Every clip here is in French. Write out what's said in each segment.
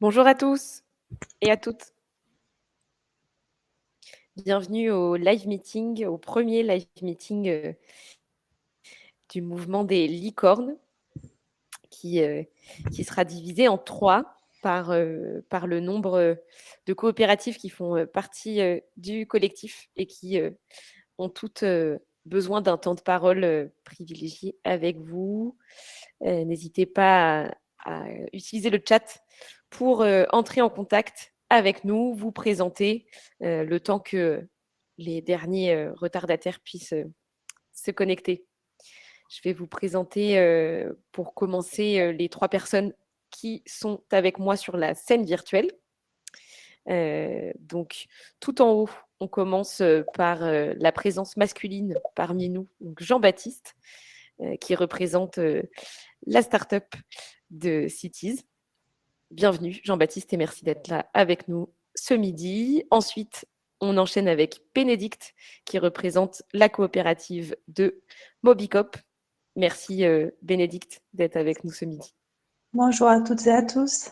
Bonjour à tous et à toutes. Bienvenue au live meeting, au premier live meeting du mouvement des licornes qui, euh, qui sera divisé en trois par le nombre de coopératives qui font partie du collectif et qui ont toutes besoin d'un temps de parole privilégié avec vous. N'hésitez pas à utiliser le chat pour entrer en contact avec nous, vous présenter le temps que les derniers retardataires puissent se connecter. Je vais vous présenter pour commencer les trois personnes qui sont avec moi sur la scène virtuelle. Donc, tout en haut, on commence par la présence masculine parmi nous, donc Jean-Baptiste, qui représente la start-up de Cities. Bienvenue Jean-Baptiste et merci d'être là avec nous ce midi. Ensuite, on enchaîne avec Bénédicte qui représente la coopérative de Mobicop. Merci Bénédicte d'être avec nous ce midi. Bonjour à toutes et à tous.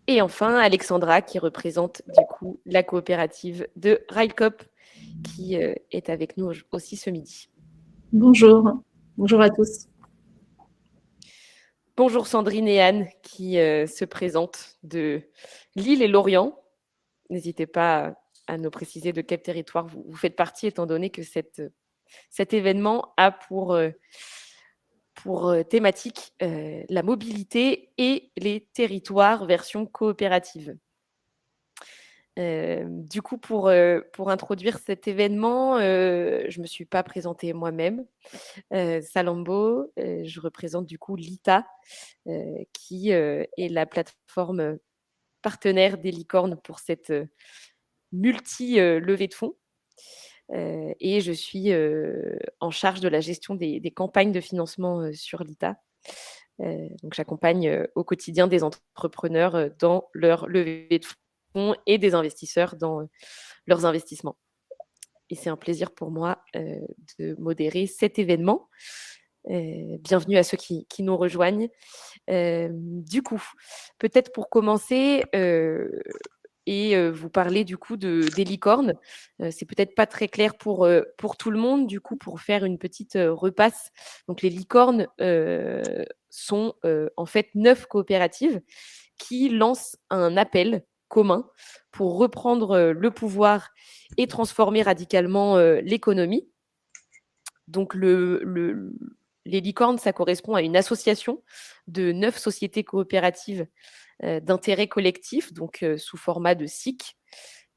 Et enfin, Alexandra qui représente du coup la coopérative de Railcop qui est avec nous aussi ce midi. Bonjour, bonjour à tous. Bonjour Sandrine et Anne qui se présentent de Lille et Lorient. N'hésitez pas à nous préciser de quel territoire vous faites partie, étant donné que cet événement a pour thématique la mobilité et les territoires version coopérative. Du coup, pour introduire cet événement, je ne me suis pas présentée moi-même. Salambo, je représente du coup l'ITA, qui est la plateforme partenaire des licornes pour cette multi-levée de fonds. Et je suis en charge de la gestion des campagnes de financement sur l'ITA. Donc, j'accompagne au quotidien des entrepreneurs dans leur levée de fonds et des investisseurs dans leurs investissements. Et c'est un plaisir pour moi de modérer cet événement. Bienvenue à ceux qui nous rejoignent. Du coup, peut-être pour commencer et vous parler du coup des licornes, c'est peut-être pas très clair pour tout le monde. Du coup, pour faire une petite repasse, donc les licornes sont en fait 9 coopératives qui lancent un appel commun pour reprendre le pouvoir et transformer radicalement l'économie. Donc, les licornes, ça correspond à une association de 9 sociétés coopératives d'intérêt collectif, donc sous format de SIC,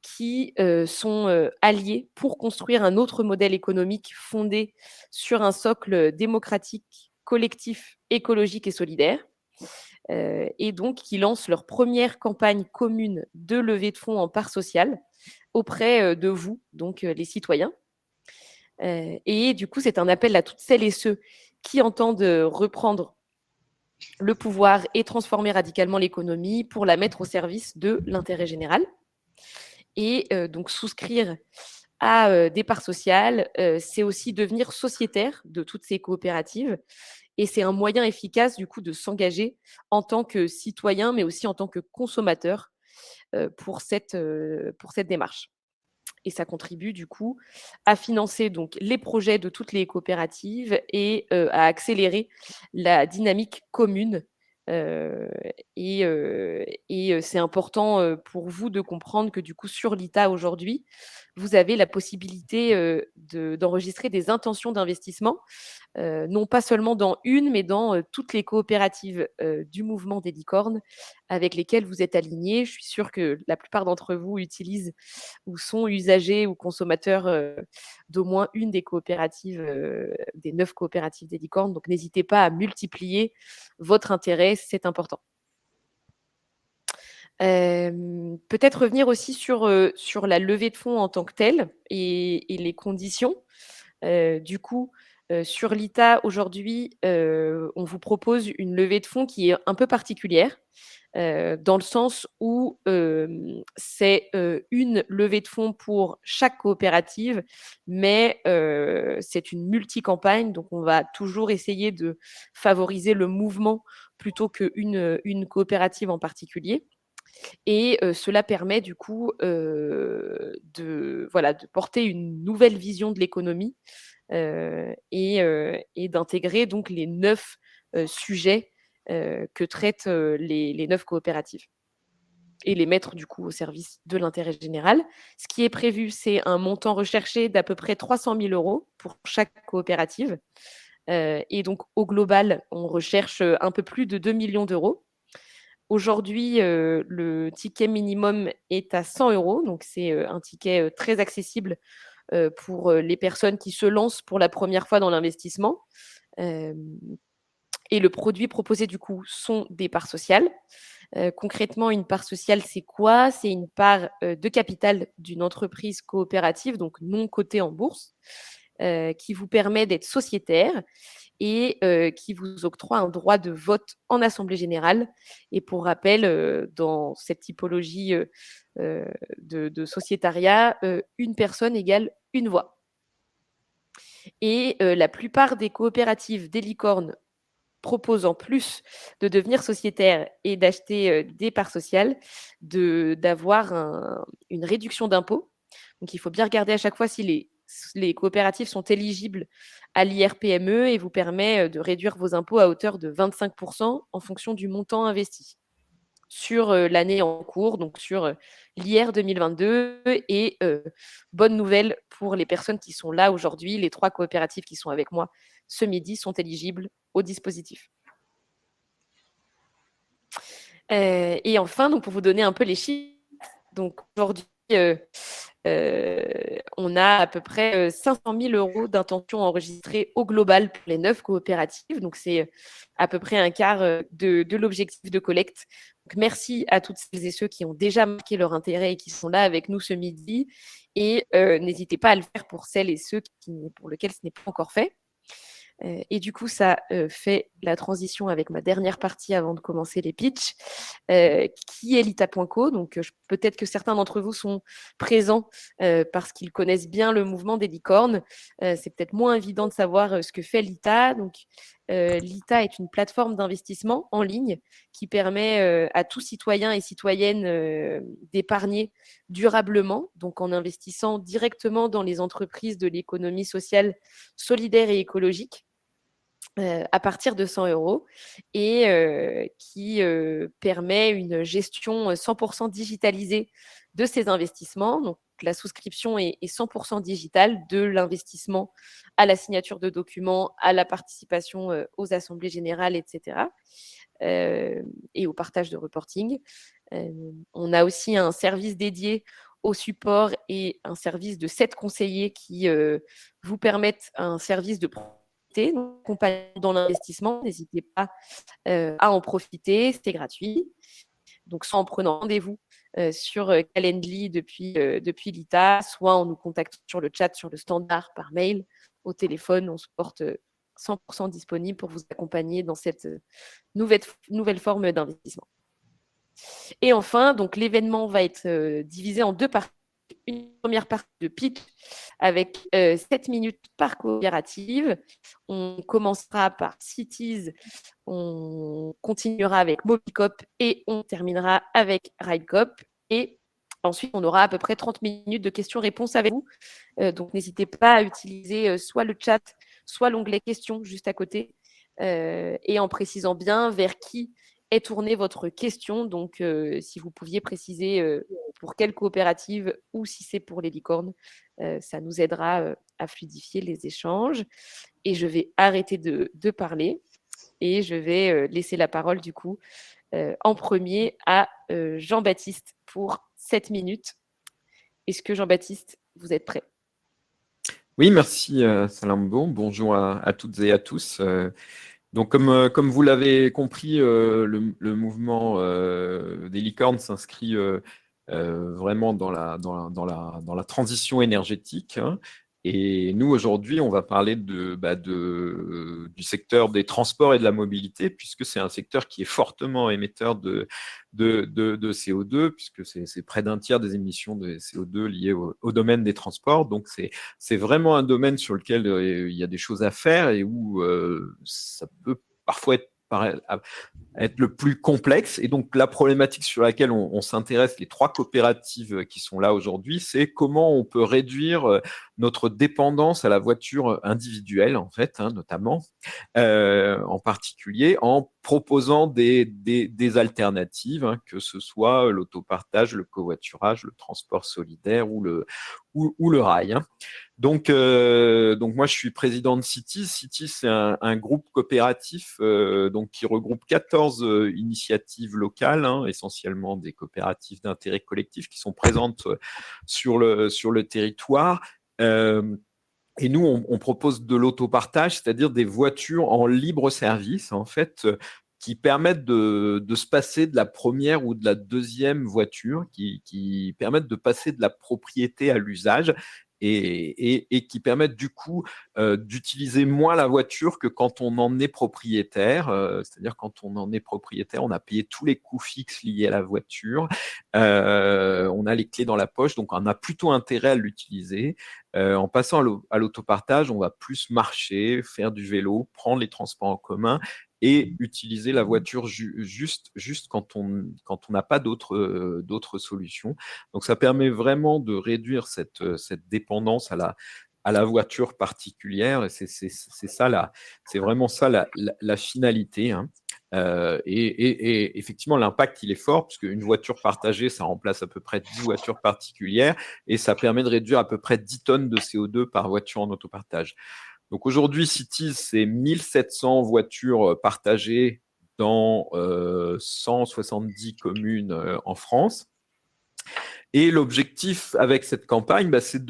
qui sont alliés pour construire un autre modèle économique fondé sur un socle démocratique, collectif, écologique et solidaire. Et donc, qui lancent leur première campagne commune de levée de fonds en part sociale auprès de vous, donc les citoyens. Et du coup, c'est un appel à toutes celles et ceux qui entendent reprendre le pouvoir et transformer radicalement l'économie pour la mettre au service de l'intérêt général. Et donc, souscrire à des parts sociales, c'est aussi devenir sociétaire de toutes ces coopératives. Et c'est un moyen efficace, du coup, de s'engager en tant que citoyen, mais aussi en tant que consommateur pour cette démarche. Et ça contribue du coup à financer donc les projets de toutes les coopératives et à accélérer la dynamique commune. Heu et c'est important, pour vous de comprendre que du coup sur l'ITA aujourd'hui, vous avez la possibilité, d'enregistrer des intentions d'investissement, non pas seulement dans une, mais dans toutes les coopératives du mouvement des licornes avec lesquelles vous êtes alignés. Je suis sûre que la plupart d'entre vous utilisent ou sont usagers ou consommateurs d'au moins une des coopératives, des 9 coopératives des licornes. Donc, n'hésitez pas à multiplier votre intérêt, c'est important. Peut-être revenir aussi sur la levée de fonds en tant que telle et les conditions. Du coup, Sur l'ITA, aujourd'hui, on vous propose une levée de fonds qui est un peu particulière, dans le sens où c'est une levée de fonds pour chaque coopérative, mais c'est une multi-campagne, donc on va toujours essayer de favoriser le mouvement plutôt qu'une coopérative en particulier. Et cela permet du coup de porter une nouvelle vision de l'économie et d'intégrer donc les 9 sujets que traitent les 9 coopératives et les mettre du coup au service de l'intérêt général. Ce qui est prévu, c'est un montant recherché d'à peu près 300 000 € pour chaque coopérative. Et donc au global, on recherche un peu plus de 2 millions d'euros. Aujourd'hui, le ticket minimum est à 100 €, donc c'est un ticket très accessible pour les personnes qui se lancent pour la première fois dans l'investissement. Et le produit proposé du coup sont des parts sociales. Concrètement, une part sociale, c'est quoi? C'est une part de capital d'une entreprise coopérative, donc non cotée en bourse, qui vous permet d'être sociétaire et qui vous octroie un droit de vote en assemblée générale. Et pour rappel, dans cette typologie de sociétariat, une personne égale une voix. Et la plupart des coopératives des licornes proposent, en plus de devenir sociétaire et d'acheter des parts sociales, d'avoir une réduction d'impôt. Donc il faut bien regarder à chaque fois si les coopératives sont éligibles à l'IR-PME et vous permet de réduire vos impôts à hauteur de 25 % en fonction du montant investi sur l'année en cours, donc sur l'IR 2022. Et bonne nouvelle pour les personnes qui sont là aujourd'hui, les 3 coopératives qui sont avec moi ce midi sont éligibles au dispositif. Et enfin, donc pour vous donner un peu les chiffres, donc aujourd'hui, on a à peu près 500 000 € d'intentions enregistrées au global pour les 9 coopératives. Donc, c'est à peu près un quart de l'objectif de collecte. Donc, merci à toutes celles et ceux qui ont déjà marqué leur intérêt et qui sont là avec nous ce midi. Et n'hésitez pas à le faire pour celles et ceux pour lesquels ce n'est pas encore fait. Et du coup, ça fait la transition avec ma dernière partie avant de commencer les pitchs, qui est l'ITA.co. Donc, peut-être que certains d'entre vous sont présents parce qu'ils connaissent bien le mouvement des licornes. C'est peut-être moins évident de savoir ce que fait l'ITA. Donc, l'ITA est une plateforme d'investissement en ligne qui permet à tout citoyen et citoyenne d'épargner durablement, donc en investissant directement dans les entreprises de l'économie sociale, solidaire et écologique. À partir de 100 € et qui permet une gestion 100 % digitalisée de ces investissements. Donc, la souscription est 100 % digitale, de l'investissement à la signature de documents, à la participation aux assemblées générales, etc. Et au partage de reporting. On a aussi un service dédié au support et un service de 7 conseillers qui vous permettent un service de accompagnement dans l'investissement. N'hésitez pas à en profiter, c'est gratuit. Donc, soit en prenant rendez-vous sur Calendly depuis l'ITA, soit en nous contactant sur le chat, sur le standard, par mail, au téléphone. On se porte 100 % disponible pour vous accompagner dans cette nouvelle forme d'investissement. Et enfin, donc l'événement va être divisé en 2 parties. Une première partie de pitch avec 7 minutes par coopérative. On commencera par Cities, on continuera avec Mobicop et on terminera avec RideCop. Et ensuite, on aura à peu près 30 minutes de questions-réponses avec vous. Donc, n'hésitez pas à utiliser soit le chat, soit l'onglet questions juste à côté, et en précisant bien vers qui est tournée votre question. Donc, si vous pouviez préciser pour quelle coopérative ou si c'est pour les licornes, ça nous aidera à fluidifier les échanges. Et je vais arrêter de parler et je vais laisser la parole du coup en premier à Jean-Baptiste pour 7 minutes. Est-ce que Jean-Baptiste, vous êtes prêt? Oui, merci Salambo. Bonjour à toutes et à tous. Donc, comme vous l'avez compris, le mouvement des licornes s'inscrit vraiment dans la transition énergétique, hein. Et nous, aujourd'hui, on va parler du secteur des transports et de la mobilité, puisque c'est un secteur qui est fortement émetteur de CO2, puisque c'est près d'un tiers des émissions de CO2 liées au domaine des transports. Donc, c'est vraiment un domaine sur lequel il y a des choses à faire et où ça peut parfois être le plus complexe. Et donc, la problématique sur laquelle on s'intéresse, les 3 coopératives qui sont là aujourd'hui, c'est comment on peut réduire notre dépendance à la voiture individuelle, en fait, notamment, en particulier en proposant des alternatives, que ce soit l'autopartage, le covoiturage, le transport solidaire ou le rail. Donc moi, je suis président de Cities. Cities, c'est un groupe coopératif donc qui regroupe 14 initiatives locales, essentiellement des coopératives d'intérêt collectif qui sont présentes sur le territoire. Et nous, on propose de l'autopartage, c'est-à-dire des voitures en libre service, en fait, qui permettent de se passer de la première ou de la deuxième voiture, qui permettent de passer de la propriété à l'usage et qui permettent du coup d'utiliser moins la voiture que quand on en est propriétaire. C'est-à-dire quand on en est propriétaire, on a payé tous les coûts fixes liés à la voiture, on a les clés dans la poche, donc on a plutôt intérêt à l'utiliser. En passant à l'autopartage, on va plus marcher, faire du vélo, prendre les transports en commun et utiliser la voiture juste quand on n'a pas d'autres solutions. Donc, ça permet vraiment de réduire cette dépendance à la voiture particulière. Et c'est vraiment ça la finalité. Et effectivement, l'impact, il est fort, puisque une voiture partagée, ça remplace à peu près 10 voitures particulières et ça permet de réduire à peu près 10 tonnes de CO2 par voiture en autopartage. Donc aujourd'hui, Cities, c'est 1700 voitures partagées dans 170 communes en France. Et l'objectif avec cette campagne, c'est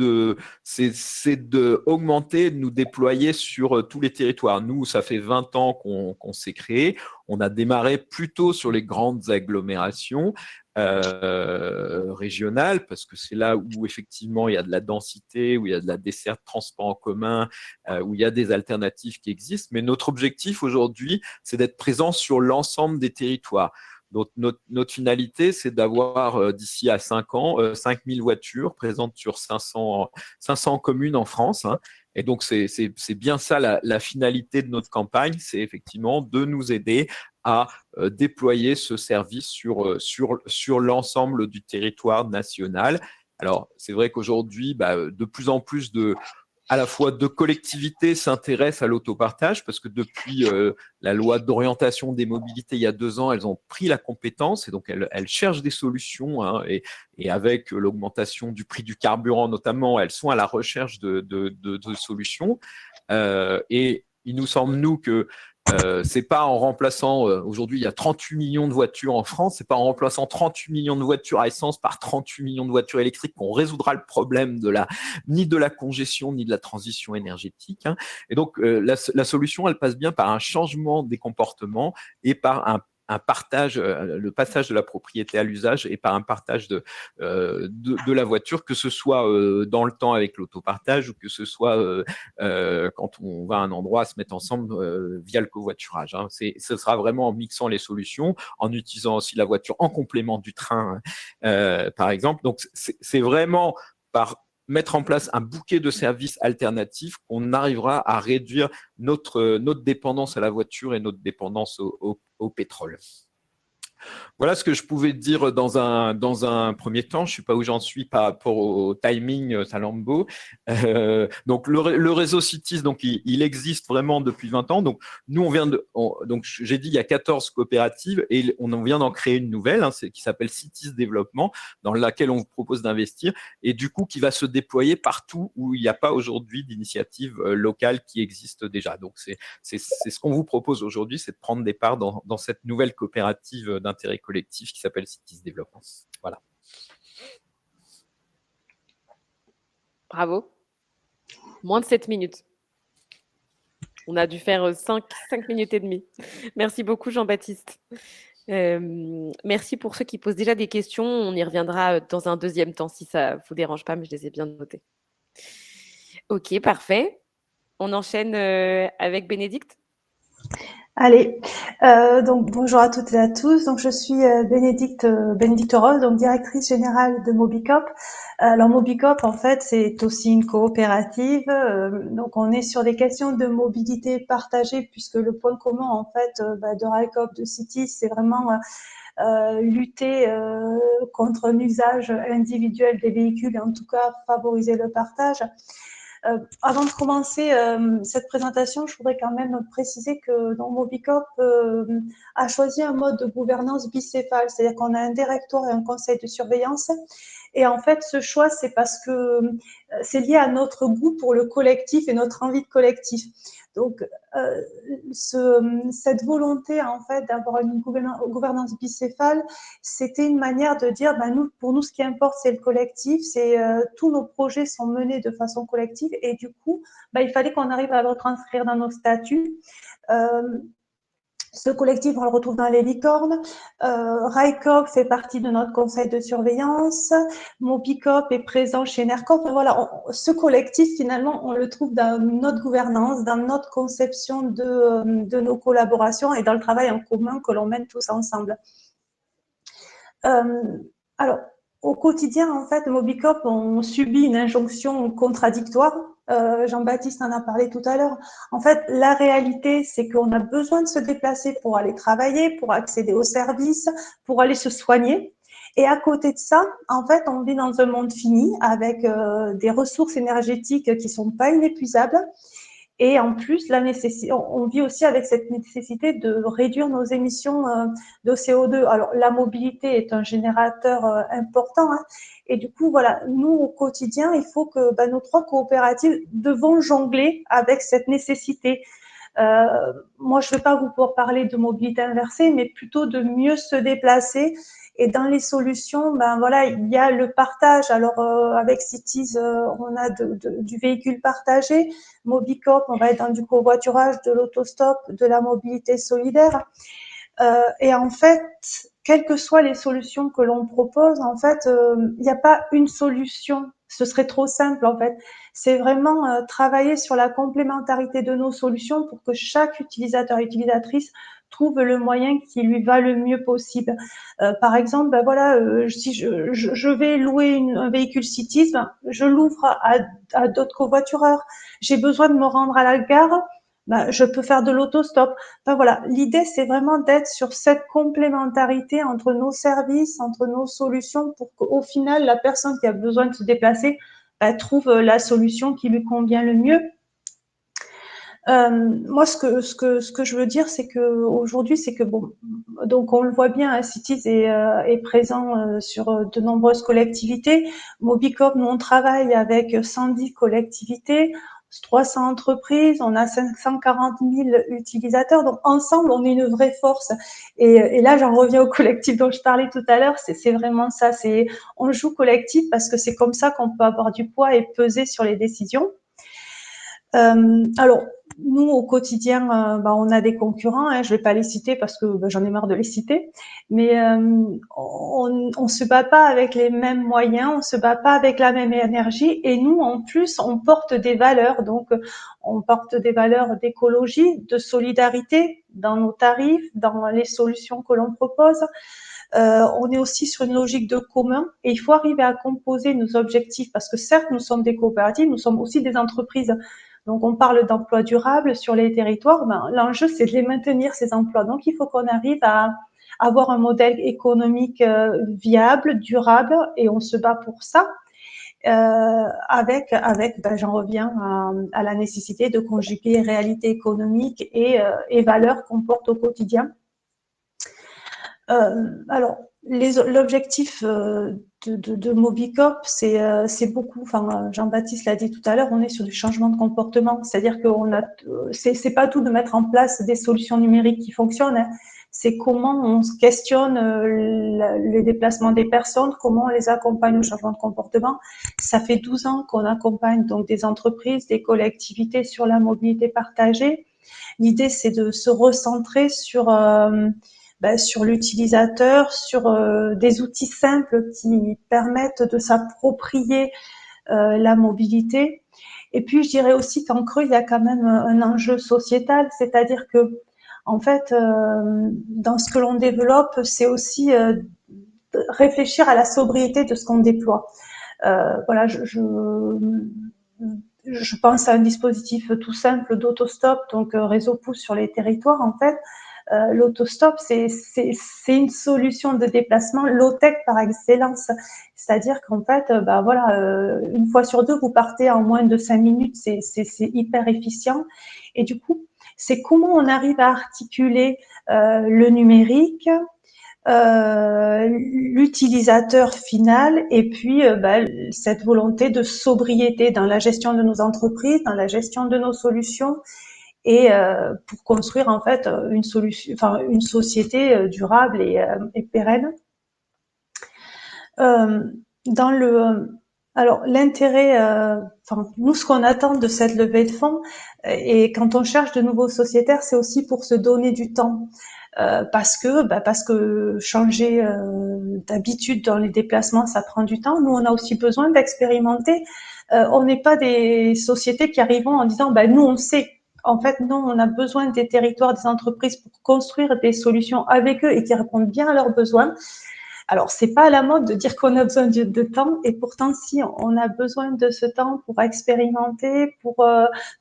d'augmenter, de nous déployer sur tous les territoires. Nous, ça fait 20 ans qu'on s'est créé. On a démarré plutôt sur les grandes agglomérations régionales, parce que c'est là où effectivement il y a de la densité, où il y a de la desserte transport en commun, où il y a des alternatives qui existent. Mais notre objectif aujourd'hui, c'est d'être présent sur l'ensemble des territoires. Donc, notre finalité, c'est d'avoir d'ici à 5 ans, 5000 voitures présentes sur 500 communes en France. Et donc, c'est bien ça la finalité de notre campagne, c'est effectivement de nous aider à déployer ce service sur l'ensemble du territoire national. Alors, c'est vrai qu'aujourd'hui, de plus en plus à la fois de collectivités s'intéressent à l'autopartage parce que depuis la loi d'orientation des mobilités il y a 2 ans, elles ont pris la compétence et donc elles cherchent des solutions et avec l'augmentation du prix du carburant notamment, elles sont à la recherche de solutions. Et il nous semble, nous, que c'est pas en remplaçant, aujourd'hui il y a 38 millions de voitures en France, c'est pas en remplaçant 38 millions de voitures à essence par 38 millions de voitures électriques qu'on résoudra le problème ni de la congestion, ni de la transition énergétique. Et donc la solution, elle passe bien par un changement des comportements et par un partage, le passage de la propriété à l'usage et par un partage de la voiture, que ce soit dans le temps avec l'autopartage ou que ce soit quand on va à un endroit se mettre ensemble via le covoiturage. Ce sera vraiment en mixant les solutions, en utilisant aussi la voiture en complément du train, par exemple. Donc, c'est vraiment par mettre en place un bouquet de services alternatifs qu'on arrivera à réduire notre dépendance à la voiture et notre dépendance au pétrole. Voilà ce que je pouvais dire dans un premier temps. Je ne sais pas où j'en suis par rapport au timing Salambo. Donc le réseau Cities, donc il existe vraiment depuis 20 ans. Donc nous donc j'ai dit il y a 14 coopératives et on vient d'en créer une nouvelle qui s'appelle Cities Développement, dans laquelle on vous propose d'investir et du coup qui va se déployer partout où il n'y a pas aujourd'hui d'initiative locale qui existe déjà. Donc c'est ce qu'on vous propose aujourd'hui, c'est de prendre des parts dans cette nouvelle coopérative d'intérêt collectif qui s'appelle Cities Développement. Voilà. Bravo. Moins de 7 minutes. On a dû faire 5 minutes et demie. Merci beaucoup, Jean-Baptiste. Merci pour ceux qui posent déjà des questions. On y reviendra dans un deuxième temps si ça ne vous dérange pas, mais je les ai bien notées. Ok, parfait. On enchaîne avec Bénédicte. Allez, donc bonjour à toutes et à tous. Donc je suis Bénédicte Rose, donc directrice générale de Mobicop. Alors Mobicop, en fait, c'est aussi une coopérative. Donc on est sur des questions de mobilité partagée, puisque le point commun en fait de RICOP, de Cities, c'est vraiment lutter contre un usage individuel des véhicules et en tout cas favoriser le partage. Avant de commencer cette présentation, je voudrais quand même préciser que Mobicop a choisi un mode de gouvernance bicéphale, c'est-à-dire qu'on a un directoire et un conseil de surveillance. Et en fait, ce choix, c'est parce que c'est lié à notre goût pour le collectif et notre envie de collectif. Donc, cette volonté, en fait, d'avoir une gouvernance bicéphale, c'était une manière de dire, pour nous, ce qui importe, c'est le collectif, c'est tous nos projets sont menés de façon collective, et du coup, il fallait qu'on arrive à le retranscrire dans nos statuts. Ce collectif, on le retrouve dans les licornes. RICOP fait partie de notre conseil de surveillance. Mobicop est présent chez NERCOP. Voilà, ce collectif, finalement, on le trouve dans notre gouvernance, dans notre conception de nos collaborations et dans le travail en commun que l'on mène tous ensemble. Alors, au quotidien, en fait, Mobicop, on subit une injonction contradictoire. Jean-Baptiste en a parlé tout à l'heure. En fait, la réalité, c'est qu'on a besoin de se déplacer pour aller travailler, pour accéder aux services, pour aller se soigner. Et à côté de ça, en fait, on vit dans un monde fini avec des ressources énergétiques qui sont pas inépuisables. Et en plus, on vit aussi avec cette nécessité de réduire nos émissions de CO2. Alors, la mobilité est un générateur important. Hein, et du coup, voilà, nous, au quotidien, il faut que nos trois coopératives devons jongler avec cette nécessité. Moi, je ne vais pas vous parler de mobilité inversée, mais plutôt de mieux se déplacer. Et dans les solutions, voilà, il y a le partage. Alors, avec Cities, on a du véhicule partagé. Mobicop, on va être dans du covoiturage, de l'autostop, de la mobilité solidaire. Et en fait, quelles que soient les solutions que l'on propose, en fait, il n'y a pas une solution. Ce serait trop simple, en fait. C'est vraiment travailler sur la complémentarité de nos solutions pour que chaque utilisateur et utilisatrice trouve le moyen qui lui va le mieux possible. Par exemple, si je vais louer un véhicule Cities, je l'ouvre à d'autres covoitureurs. J'ai besoin de me rendre à la gare, je peux faire de l'autostop. Voilà, l'idée, c'est vraiment d'être sur cette complémentarité entre nos services, entre nos solutions, pour qu'au final, la personne qui a besoin de se déplacer trouve la solution qui lui convient le mieux. Moi, ce que je veux dire, c'est que aujourd'hui, donc on le voit bien, Cities est présent sur de nombreuses collectivités. Mobicop, nous on travaille avec 110 collectivités, 300 entreprises, on a 540 000 utilisateurs. Donc ensemble, on est une vraie force. Et là, j'en reviens au collectif dont je parlais tout à l'heure. C'est vraiment ça. On joue collectif parce que c'est comme ça qu'on peut avoir du poids et peser sur les décisions. Alors, nous, au quotidien, on a des concurrents. Hein, je vais pas les citer parce que j'en ai marre de les citer. Mais on se bat pas avec les mêmes moyens, on se bat pas avec la même énergie. Et nous, en plus, on porte des valeurs. Donc, on porte des valeurs d'écologie, de solidarité dans nos tarifs, dans les solutions que l'on propose. On est aussi sur une logique de commun et il faut arriver à composer nos objectifs parce que certes, nous sommes des coopératives, nous sommes aussi des entreprises. Donc, on parle d'emplois durables sur les territoires. L'enjeu, c'est de les maintenir, ces emplois. Donc, il faut qu'on arrive à avoir un modèle économique viable, durable, et on se bat pour ça. J'en reviens à la nécessité de conjuguer réalité économique et valeurs qu'on porte au quotidien. Alors, l'objectif de Mobicop, c'est beaucoup. Enfin, Jean-Baptiste l'a dit tout à l'heure, on est sur du changement de comportement. C'est-à-dire c'est pas tout de mettre en place des solutions numériques qui fonctionnent. Hein. C'est comment on se questionne les déplacements des personnes, comment on les accompagne au changement de comportement. Ça fait 12 ans qu'on accompagne donc des entreprises, des collectivités sur la mobilité partagée. L'idée, c'est de se recentrer sur l'utilisateur, sur des outils simples qui permettent de s'approprier la mobilité. Et puis, je dirais aussi qu'en creux, il y a quand même un enjeu sociétal, c'est-à-dire que, en fait, dans ce que l'on développe, c'est aussi réfléchir à la sobriété de ce qu'on déploie. Voilà, je pense à un dispositif tout simple d'autostop, donc réseau pouce sur les territoires, en fait. L'autostop, c'est une solution de déplacement low-tech par excellence. C'est-à-dire qu'en fait, une fois sur deux, vous partez en moins de 5 minutes, c'est hyper efficient. Et du coup, c'est comment on arrive à articuler le numérique, l'utilisateur final et puis cette volonté de sobriété dans la gestion de nos entreprises, dans la gestion de nos solutions et pour construire en fait une société durable et pérenne. Dans le alors l'intérêt, nous ce qu'on attend de cette levée de fonds et quand on cherche de nouveaux sociétaires, c'est aussi pour se donner du temps. Parce que changer d'habitude dans les déplacements, ça prend du temps. Nous, on a aussi besoin d'expérimenter. On n'est pas des sociétés qui arrivons en disant, nous, on sait. En fait, non, on a besoin des territoires, des entreprises pour construire des solutions avec eux et qui répondent bien à leurs besoins. Alors, c'est pas à la mode de dire qu'on a besoin de temps, et pourtant, si, on a besoin de ce temps pour expérimenter, pour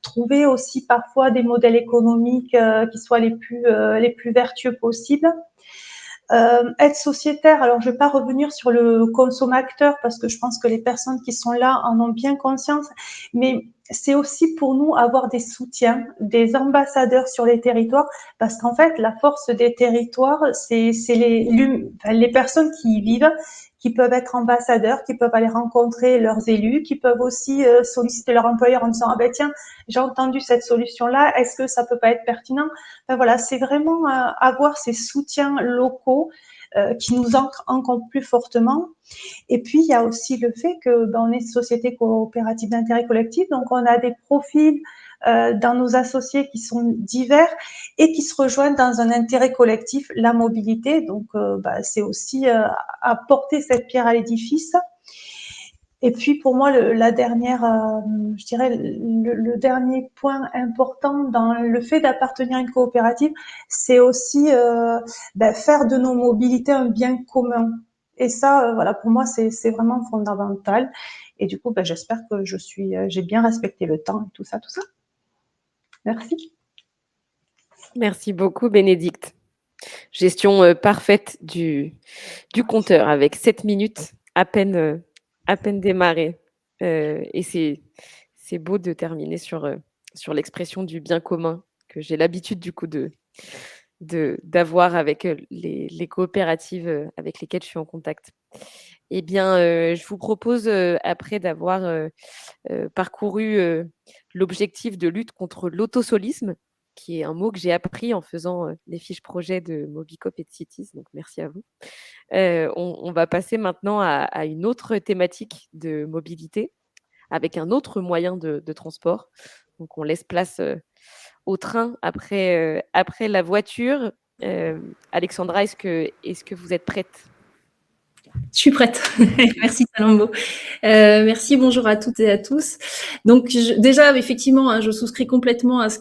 trouver aussi parfois des modèles économiques qui soient les plus vertueux possibles. Être sociétaire, alors je ne vais pas revenir sur le consommateur parce que je pense que les personnes qui sont là en ont bien conscience, mais c'est aussi pour nous avoir des soutiens, des ambassadeurs sur les territoires, parce qu'en fait, la force des territoires, c'est les personnes qui y vivent, qui peuvent être ambassadeurs, qui peuvent aller rencontrer leurs élus, qui peuvent aussi solliciter leur employeur en disant « Ah ben tiens, j'ai entendu cette solution-là, est-ce que ça peut pas être pertinent ?» Voilà, c'est vraiment avoir ces soutiens locaux qui nous ancrent encore plus fortement. Et puis, il y a aussi le fait que on est une société coopérative d'intérêt collectif, donc on a des profils dans nos associés qui sont divers et qui se rejoignent dans un intérêt collectif, la mobilité. Donc, c'est aussi apporter cette pierre à l'édifice. Et puis, pour moi, le dernier point important dans le fait d'appartenir à une coopérative, c'est aussi faire de nos mobilités un bien commun. Et ça, pour moi, c'est vraiment fondamental. Et du coup, j'espère que j'ai bien respecté le temps et tout ça. Merci. Merci beaucoup, Bénédicte. Gestion parfaite du compteur avec 7 minutes à peine démarré. Et c'est beau de terminer sur l'expression du bien commun que j'ai l'habitude du coup d'avoir avec les coopératives avec lesquelles je suis en contact. Eh bien, je vous propose, après d'avoir parcouru l'objectif de lutte contre l'autosolisme, qui est un mot que j'ai appris en faisant les fiches projets de Mobicop et de Cities, donc merci à vous. On va passer maintenant à une autre thématique de mobilité, avec un autre moyen de transport. Donc, on laisse place au train après la voiture. Alexandra, est-ce que vous êtes prête ? Je suis prête. Merci Palombo. Merci, bonjour à toutes et à tous. Donc déjà, effectivement, je souscris complètement à ce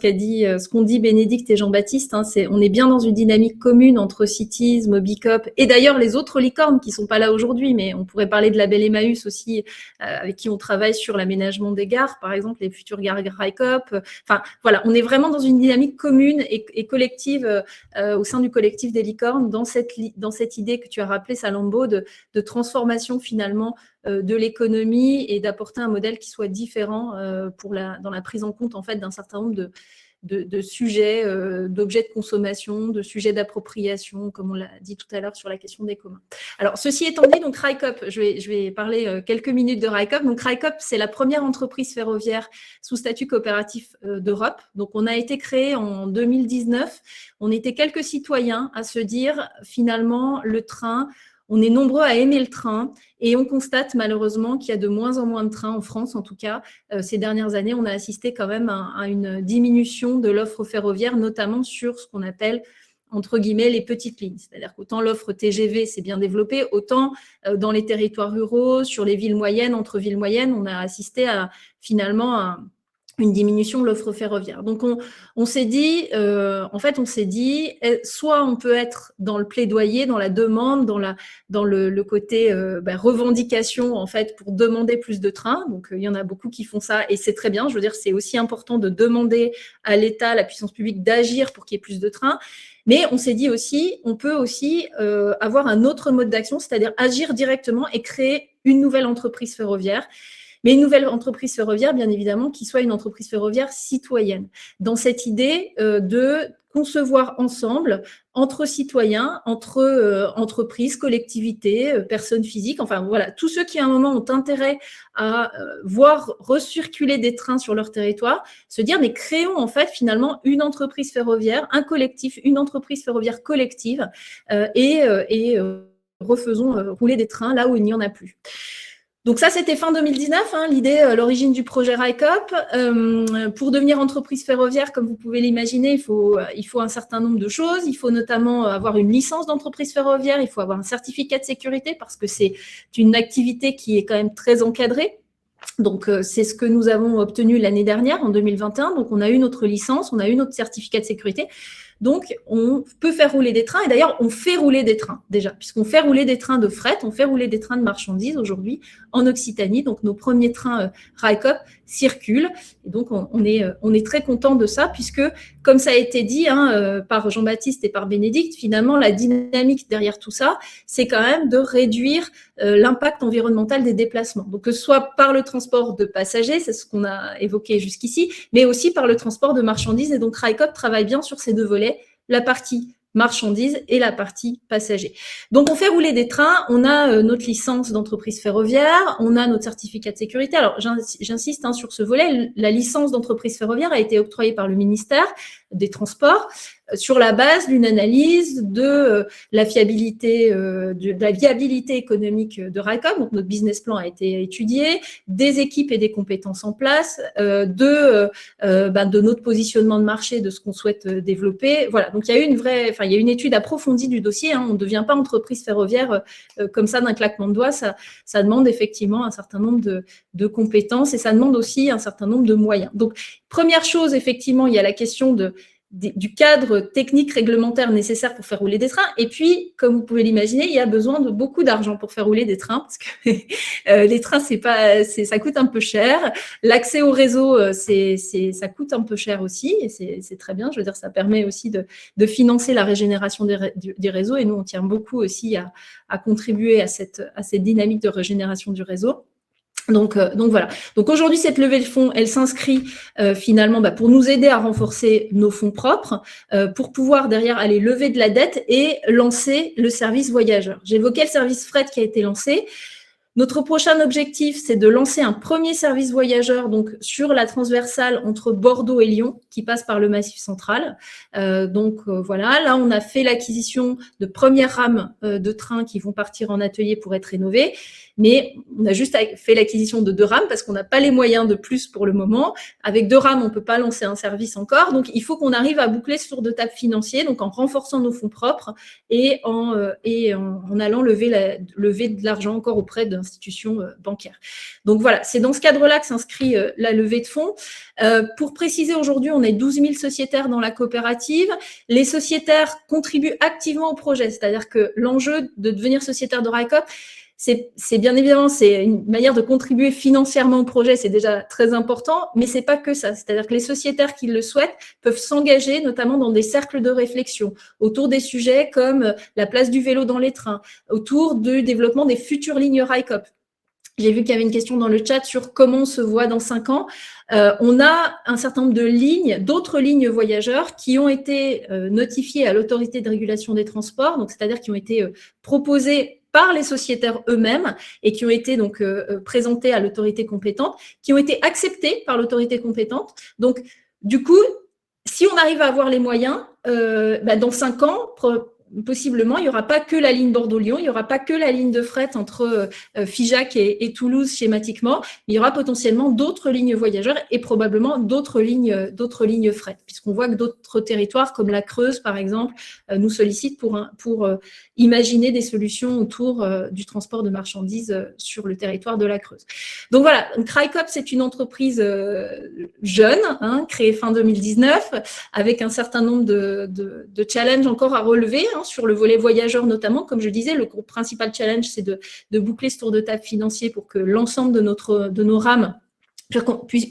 qu'ont dit Bénédicte et Jean-Baptiste. On est bien dans une dynamique commune entre Cities, Mobicop et d'ailleurs les autres licornes qui sont pas là aujourd'hui, mais on pourrait parler de la Belle Emmaüs aussi, avec qui on travaille sur l'aménagement des gares, par exemple, les futures gares Raikop. Enfin, voilà, on est vraiment dans une dynamique commune et collective au sein du collectif des licornes dans cette idée que tu as rappelée, Salambo, de transformation finalement de l'économie et d'apporter un modèle qui soit différent dans la prise en compte en fait d'un certain nombre de sujets, d'objets de consommation, de sujets d'appropriation, comme on l'a dit tout à l'heure sur la question des communs. Alors, ceci étant dit, donc Raikop, je vais parler quelques minutes de Raikop. Donc, Raikop, c'est la première entreprise ferroviaire sous statut coopératif d'Europe. Donc, on a été créé en 2019. On était quelques citoyens à se dire, finalement, le train, on est nombreux à aimer le train et on constate malheureusement qu'il y a de moins en moins de trains en France, en tout cas. Ces dernières années, on a assisté quand même à une diminution de l'offre ferroviaire, notamment sur ce qu'on appelle, entre guillemets, les petites lignes. C'est-à-dire qu'autant l'offre TGV s'est bien développée, autant dans les territoires ruraux, sur les villes moyennes, entre villes moyennes, on a assisté à finalement une diminution de l'offre ferroviaire. Donc, on s'est dit, soit on peut être dans le plaidoyer, dans la demande, dans le côté revendication, en fait, pour demander plus de trains. Donc, il y en a beaucoup qui font ça et c'est très bien. Je veux dire, c'est aussi important de demander à l'État, à la puissance publique, d'agir pour qu'il y ait plus de trains. Mais on s'est dit aussi, on peut aussi avoir un autre mode d'action, c'est-à-dire agir directement et créer une nouvelle entreprise ferroviaire. Mais une nouvelle entreprise ferroviaire, bien évidemment, qui soit une entreprise ferroviaire citoyenne. Dans cette idée de concevoir ensemble, entre citoyens, entre entreprises, collectivités, personnes physiques, enfin voilà, tous ceux qui à un moment ont intérêt à voir recirculer des trains sur leur territoire, se dire mais créons en fait finalement une entreprise ferroviaire, un collectif, une entreprise ferroviaire collective et refaisons rouler des trains là où il n'y en a plus. Donc ça, c'était fin 2019, l'idée, l'origine du projet RICOP. Pour devenir entreprise ferroviaire, comme vous pouvez l'imaginer, il faut un certain nombre de choses. Il faut notamment avoir une licence d'entreprise ferroviaire, il faut avoir un certificat de sécurité parce que c'est une activité qui est quand même très encadrée. Donc, c'est ce que nous avons obtenu l'année dernière, en 2021. Donc, on a eu notre licence, on a eu notre certificat de sécurité. Donc, on peut faire rouler des trains. Et d'ailleurs, on fait rouler des trains déjà, puisqu'on fait rouler des trains de fret, on fait rouler des trains de marchandises aujourd'hui en Occitanie. Donc, nos premiers trains RICOP circulent. Et donc, on est très content de ça, puisque, comme ça a été dit par Jean-Baptiste et par Bénédicte, finalement, la dynamique derrière tout ça, c'est quand même de réduire l'impact environnemental des déplacements. Donc, que ce soit par le transport de passagers, c'est ce qu'on a évoqué jusqu'ici, mais aussi par le transport de marchandises. Et donc, RICOP travaille bien sur ces deux volets, la partie marchandises et la partie passagers. Donc, on fait rouler des trains, on a notre licence d'entreprise ferroviaire, on a notre certificat de sécurité. Alors, j'insiste sur ce volet, la licence d'entreprise ferroviaire a été octroyée par le ministère des Transports sur la base d'une analyse de la fiabilité, de la viabilité économique de RICOP. Donc, notre business plan a été étudié, des équipes et des compétences en place, de notre positionnement de marché, de ce qu'on souhaite développer. Voilà. Donc, il y a eu il y a une étude approfondie du dossier. On ne devient pas entreprise ferroviaire comme ça d'un claquement de doigts. Ça demande effectivement un certain nombre de compétences et ça demande aussi un certain nombre de moyens. Donc, première chose, effectivement, il y a la question du cadre technique réglementaire nécessaire pour faire rouler des trains. Et puis, comme vous pouvez l'imaginer, il y a besoin de beaucoup d'argent pour faire rouler des trains parce que les trains, ça coûte un peu cher. L'accès au réseau, ça coûte un peu cher aussi et c'est très bien. Je veux dire, ça permet aussi de financer la régénération des réseaux et nous, on tient beaucoup aussi à contribuer à cette dynamique de régénération du réseau. Donc voilà. Donc aujourd'hui, cette levée de fonds, elle s'inscrit finalement pour nous aider à renforcer nos fonds propres, pour pouvoir derrière aller lever de la dette et lancer le service voyageur. J'évoquais le service fret qui a été lancé. Notre prochain objectif, c'est de lancer un premier service voyageur donc sur la transversale entre Bordeaux et Lyon, qui passe par le Massif central. Voilà, là on a fait l'acquisition de premières rames de trains qui vont partir en atelier pour être rénovées, mais on a juste fait l'acquisition de 2 rames parce qu'on n'a pas les moyens de plus pour le moment. Avec 2 rames, on peut pas lancer un service encore, donc il faut qu'on arrive à boucler ce tour de table financier, donc en renforçant nos fonds propres et en allant lever de l'argent encore auprès d'institutions bancaires. Donc voilà, c'est dans ce cadre-là que s'inscrit la levée de fonds. Pour préciser, aujourd'hui, on est 12 000 sociétaires dans la coopérative. Les sociétaires contribuent activement au projet, c'est-à-dire que l'enjeu de devenir sociétaire de RICOP, c'est bien évidemment, c'est une manière de contribuer financièrement au projet, c'est déjà très important, mais c'est pas que ça. C'est-à-dire que les sociétaires qui le souhaitent peuvent s'engager notamment dans des cercles de réflexion autour des sujets comme la place du vélo dans les trains, autour du développement des futures lignes RICOP. J'ai vu qu'il y avait une question dans le chat sur comment on se voit dans 5 ans. On a un certain nombre de lignes, d'autres lignes voyageurs qui ont été notifiées à l'autorité de régulation des transports, donc c'est-à-dire qui ont été proposées par les sociétaires eux-mêmes et qui ont été donc présentés à l'autorité compétente, qui ont été acceptés par l'autorité compétente. Donc, du coup, si on arrive à avoir les moyens, dans 5 ans, possiblement, il n'y aura pas que la ligne Bordeaux-Lyon, il n'y aura pas que la ligne de fret entre Figeac et Toulouse schématiquement, mais il y aura potentiellement d'autres lignes voyageurs et probablement d'autres lignes fret, puisqu'on voit que d'autres territoires comme la Creuse, par exemple, nous sollicitent pour imaginer des solutions autour du transport de marchandises sur le territoire de la Creuse. Donc voilà, Tricop, c'est une entreprise jeune, créée fin 2019, avec un certain nombre de challenges encore à relever sur le volet voyageurs notamment. Comme je disais, le principal challenge, c'est de boucler ce tour de table financier pour que l'ensemble de nos rames,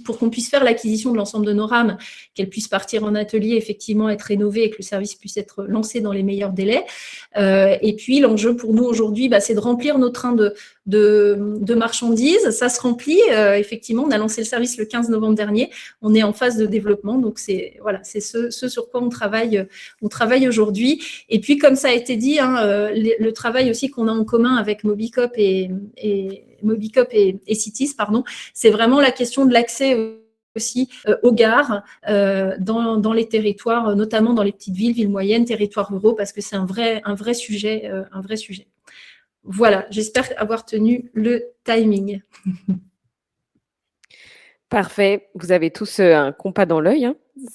pour qu'on puisse faire l'acquisition de l'ensemble de nos rames, qu'elles puissent partir en atelier, effectivement être rénovées et que le service puisse être lancé dans les meilleurs délais. Et puis, l'enjeu pour nous aujourd'hui, c'est de remplir nos trains de marchandises. Ça se remplit. Effectivement, on a lancé le service le 15 novembre dernier. On est en phase de développement. Donc, c'est ce sur quoi on travaille aujourd'hui. Et puis, comme ça a été dit, le travail aussi qu'on a en commun avec Mobicop et Cities, c'est vraiment la question de l'accès aussi aux gares dans les territoires, notamment dans les petites villes moyennes, territoires ruraux, parce que c'est un vrai sujet. Voilà, j'espère avoir tenu le timing. Parfait, vous avez tous un compas dans l'œil,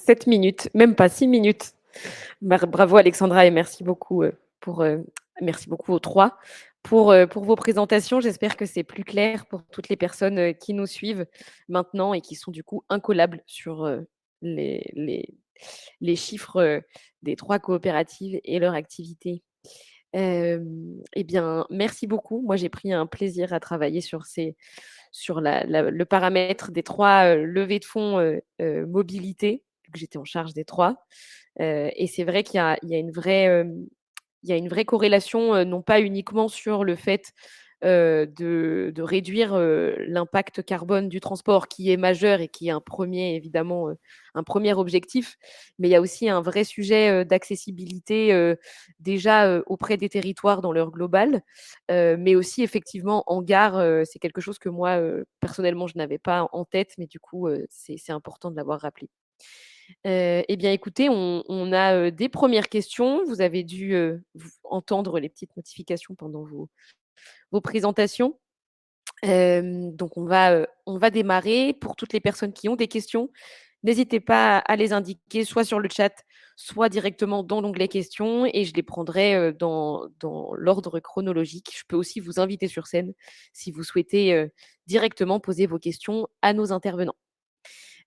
7 minutes, même pas 6 minutes. Bravo Alexandra et merci beaucoup merci beaucoup aux trois pour vos présentations. J'espère que c'est plus clair pour toutes les personnes qui nous suivent maintenant et qui sont du coup incollables sur les chiffres des 3 coopératives et leur activité. Eh bien, merci beaucoup. Moi, j'ai pris un plaisir à travailler sur le paramètre des 3 levées de fonds mobilité, vu que j'étais en charge des 3. Et c'est vrai qu'il y a une vraie corrélation, non pas uniquement sur le fait de réduire l'impact carbone du transport qui est majeur et qui est évidemment un premier objectif, mais il y a aussi un vrai sujet d'accessibilité déjà auprès des territoires dans leur global, mais aussi effectivement en gare, c'est quelque chose que moi personnellement je n'avais pas en tête, mais du coup c'est important de l'avoir rappelé. Eh bien, écoutez, on a des premières questions. Vous avez dû entendre les petites notifications pendant vos présentations. Donc, on va démarrer. Pour toutes les personnes qui ont des questions, n'hésitez pas à les indiquer soit sur le chat, soit directement dans l'onglet questions et je les prendrai dans l'ordre chronologique. Je peux aussi vous inviter sur scène si vous souhaitez directement poser vos questions à nos intervenants.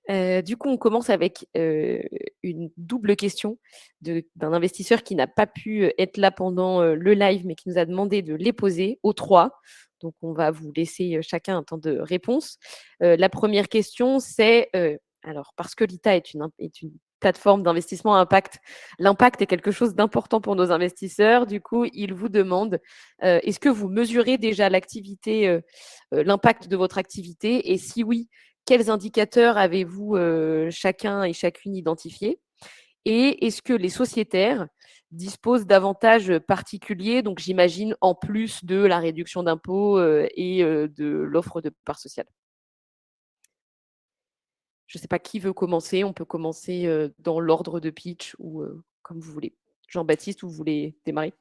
Du coup, on commence avec une double question d'un investisseur qui n'a pas pu être là pendant le live, mais qui nous a demandé de les poser aux 3. Donc, on va vous laisser chacun un temps de réponse. La première question, c'est, alors, parce que l'ITA est une plateforme d'investissement à impact, l'impact est quelque chose d'important pour nos investisseurs. Du coup, il vous demande, est-ce que vous mesurez déjà l'activité, l'impact de votre activité? Et si oui, quels indicateurs avez-vous chacun et chacune identifiés? Et est-ce que les sociétaires disposent d'avantages particuliers, donc j'imagine en plus de la réduction d'impôts et de l'offre de parts sociales? Je ne sais pas qui veut commencer. On peut commencer dans l'ordre de pitch ou comme vous voulez. Jean-Baptiste, vous voulez démarrer?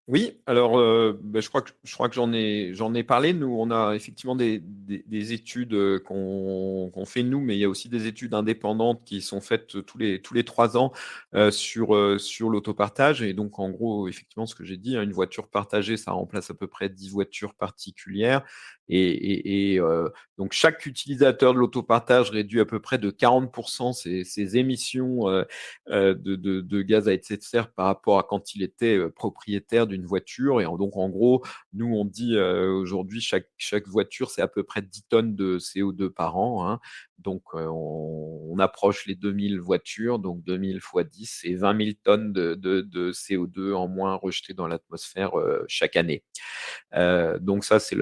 Oui, alors je crois que j'en ai parlé. Nous, on a effectivement des études qu'on fait nous, mais il y a aussi des études indépendantes qui sont faites tous les 3 ans sur l'autopartage. Et donc, en gros, effectivement, ce que j'ai dit, une voiture partagée, ça remplace à peu près 10 voitures particulières. Et donc, chaque utilisateur de l'autopartage réduit à peu près de 40% ses émissions de gaz à effet de serre par rapport à quand il était propriétaire d'une voiture. Et donc, en gros, nous, on dit aujourd'hui, chaque voiture, c'est à peu près 10 tonnes de CO2 par an. Donc, on approche les 2000 voitures. Donc, 2000 fois 10, c'est 20 000 tonnes de CO2 en moins rejetées dans l'atmosphère chaque année. Donc, ça, c'est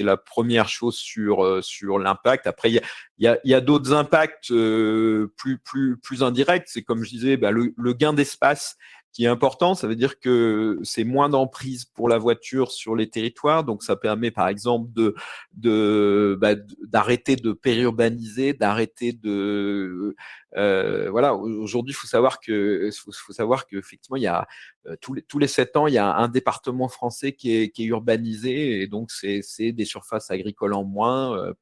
la première chose sur l'impact. Après, il y a d'autres impacts plus indirects. C'est comme je disais, le gain d'espace qui est important. Ça veut dire que c'est moins d'emprise pour la voiture sur les territoires. Donc, ça permet, par exemple, d'arrêter de périurbaniser, d'arrêter Voilà, aujourd'hui, il faut savoir qu'effectivement, il y a tous les 7 ans, il y a un département français qui est urbanisé, et donc c'est des surfaces agricoles en moins.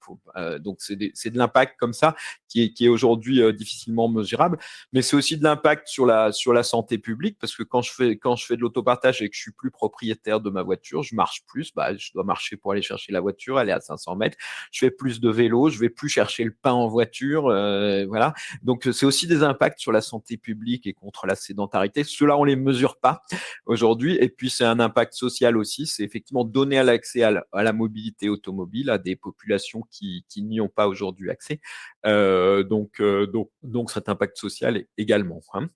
Donc c'est de l'impact comme ça qui est aujourd'hui difficilement mesurable, mais c'est aussi de l'impact sur la santé publique, parce que quand je fais de l'autopartage et que je suis plus propriétaire de ma voiture, je marche plus, je dois marcher pour aller chercher la voiture, aller à 500 mètres, je fais plus de vélo, je vais plus chercher le pain en voiture, voilà. Donc c'est aussi des impacts sur la santé publique et contre la sédentarité. Ceux-là, on les mesure pas aujourd'hui. Et puis c'est un impact social aussi, c'est effectivement donner l'accès à la mobilité automobile à des populations qui n'y ont pas aujourd'hui accès. Donc cet impact social également, hein.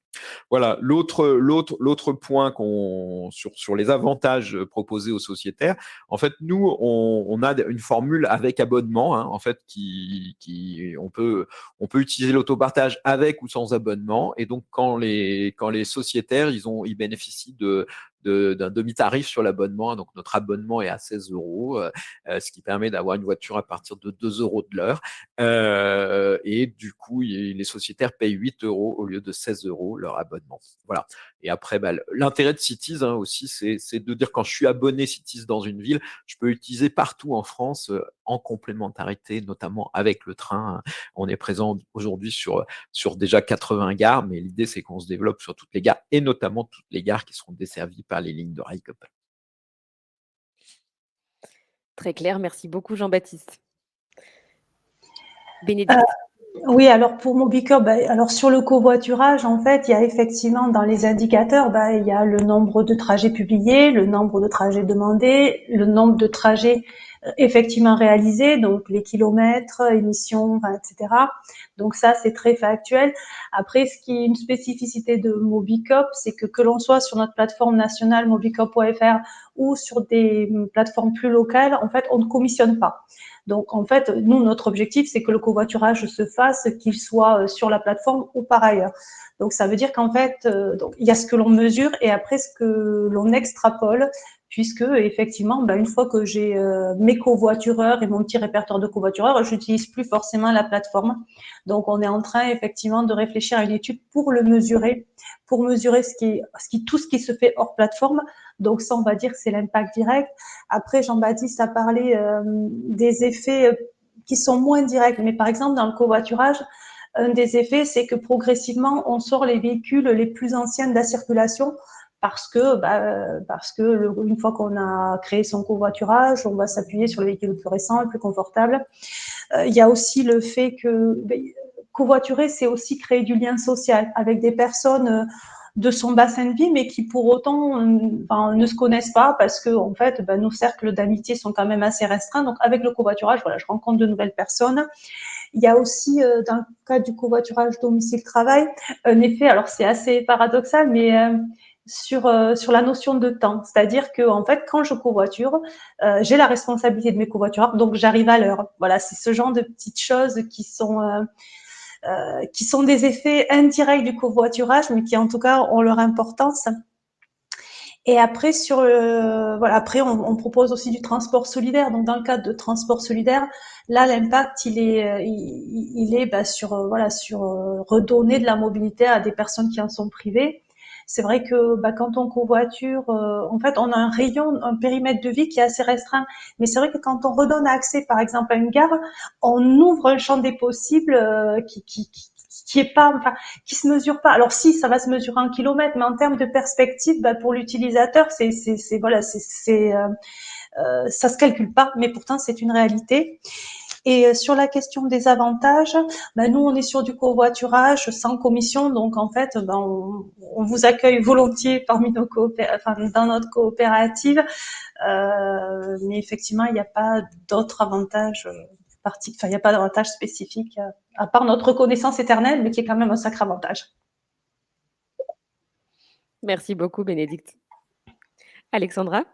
Voilà, l'autre point sur les avantages proposés aux sociétaires, en fait, nous, on a une formule avec abonnement, hein, en fait, on peut utiliser l'autopartage avec ou sans abonnement. Et donc, quand les sociétaires, ils bénéficient d'un demi-tarif sur l'abonnement. Donc, notre abonnement est à 16 €, ce qui permet d'avoir une voiture à partir de 2 € de l'heure. Et du coup, les sociétaires payent 8 € au lieu de 16 € leur abonnement. Voilà. Et après, l'intérêt de Cities, hein, aussi, c'est de dire, quand je suis abonné Cities dans une ville, je peux utiliser partout en France en complémentarité, notamment avec le train. On est présent aujourd'hui sur déjà 80 gares, mais l'idée, c'est qu'on se développe sur toutes les gares, et notamment toutes les gares qui seront desservies par les lignes de rail Coop. Très clair, merci beaucoup Jean-Baptiste. Bénédicte. Oui, alors pour Mobicorp, alors sur le covoiturage, en fait, il y a effectivement dans les indicateurs, il y a le nombre de trajets publiés, le nombre de trajets demandés, le nombre de trajets effectivement réalisés, donc les kilomètres, émissions, etc. Donc ça, c'est très factuel. Après, ce qui est une spécificité de Mobicorp, c'est que l'on soit sur notre plateforme nationale mobicorp.fr ou sur des plateformes plus locales, en fait, on ne commissionne pas. Donc, en fait, nous, notre objectif, c'est que le covoiturage se fasse, qu'il soit sur la plateforme ou par ailleurs. Donc, ça veut dire qu'en fait, il y a ce que l'on mesure et après ce que l'on extrapole, puisque effectivement, une fois que j'ai mes covoitureurs et mon petit répertoire de covoitureurs, j'utilise plus forcément la plateforme. Donc, on est en train effectivement de réfléchir à une étude pour le mesurer, pour mesurer tout ce qui se fait hors plateforme. Donc, ça, on va dire que c'est l'impact direct. Après, Jean-Baptiste a parlé des effets qui sont moins directs. Mais par exemple, dans le covoiturage, un des effets, c'est que progressivement, on sort les véhicules les plus anciens de la circulation parce que une fois qu'on a créé son covoiturage, on va s'appuyer sur le véhicule le plus récent, le plus confortable. Il y a aussi le fait que covoiturer, c'est aussi créer du lien social avec des personnes de son bassin de vie, mais qui pour autant ne se connaissent pas parce que en fait, nos cercles d'amitié sont quand même assez restreints. Donc avec le covoiturage, voilà, je rencontre de nouvelles personnes. Il y a aussi, dans le cas du covoiturage domicile-travail, un effet, alors c'est assez paradoxal, mais sur la notion de temps. C'est-à-dire que en fait, quand je covoiture, j'ai la responsabilité de mes covoitureurs, donc j'arrive à l'heure. Voilà, c'est ce genre de petites choses qui sont des effets indirects du covoiturage, mais qui en tout cas ont leur importance. Et après, après, on propose aussi du transport solidaire. Donc, dans le cadre de transport solidaire, là, l'impact, il est sur redonner de la mobilité à des personnes qui en sont privées. C'est vrai que quand on covoiture, en fait, on a un périmètre de vie qui est assez restreint. Mais c'est vrai que quand on redonne accès, par exemple, à une gare, on ouvre un champ des possibles qui se mesure pas. Alors si, ça va se mesurer en kilomètres, mais en termes de perspective, pour l'utilisateur, ça se calcule pas, mais pourtant c'est une réalité. Et sur la question des avantages, nous on est sur du covoiturage sans commission, donc en fait on vous accueille volontiers parmi dans notre coopérative, mais effectivement il n'y a pas d'autres avantages il n'y a pas d'avantage spécifique à part notre reconnaissance éternelle, mais qui est quand même un sacré avantage. Merci beaucoup Bénédicte. Alexandra.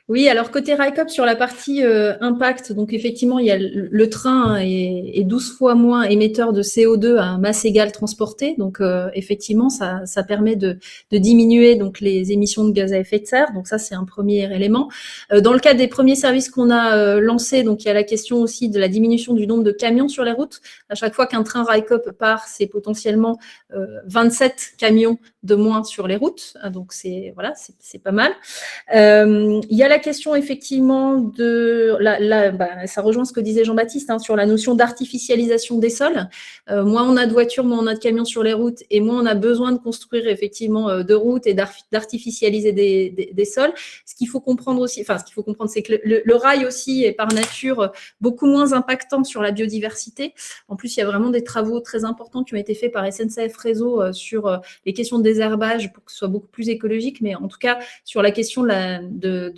Oui, alors côté RICOP, sur la partie impact, donc effectivement, il y a le train est 12 fois moins émetteur de CO2 à masse égale transportée. Donc effectivement, ça permet de diminuer donc les émissions de gaz à effet de serre. Donc ça, c'est un premier élément. Dans le cadre des premiers services qu'on a lancés, donc il y a la question aussi de la diminution du nombre de camions sur les routes. À chaque fois qu'un train RICOP part, c'est potentiellement 27 camions de moins sur les routes. Donc c'est voilà, c'est pas mal. Il y a la question effectivement de, ça rejoint ce que disait Jean-Baptiste sur la notion d'artificialisation des sols. Moins on a de voitures, moins on a de camions sur les routes et moins on a besoin de construire effectivement de routes et d'artificialiser des sols. Ce qu'il faut comprendre aussi, c'est que le rail aussi est par nature beaucoup moins impactant sur la biodiversité. En plus, il y a vraiment des travaux très importants qui ont été faits par SNCF Réseau sur les questions de désherbage pour que ce soit beaucoup plus écologique, mais en tout cas, sur la question de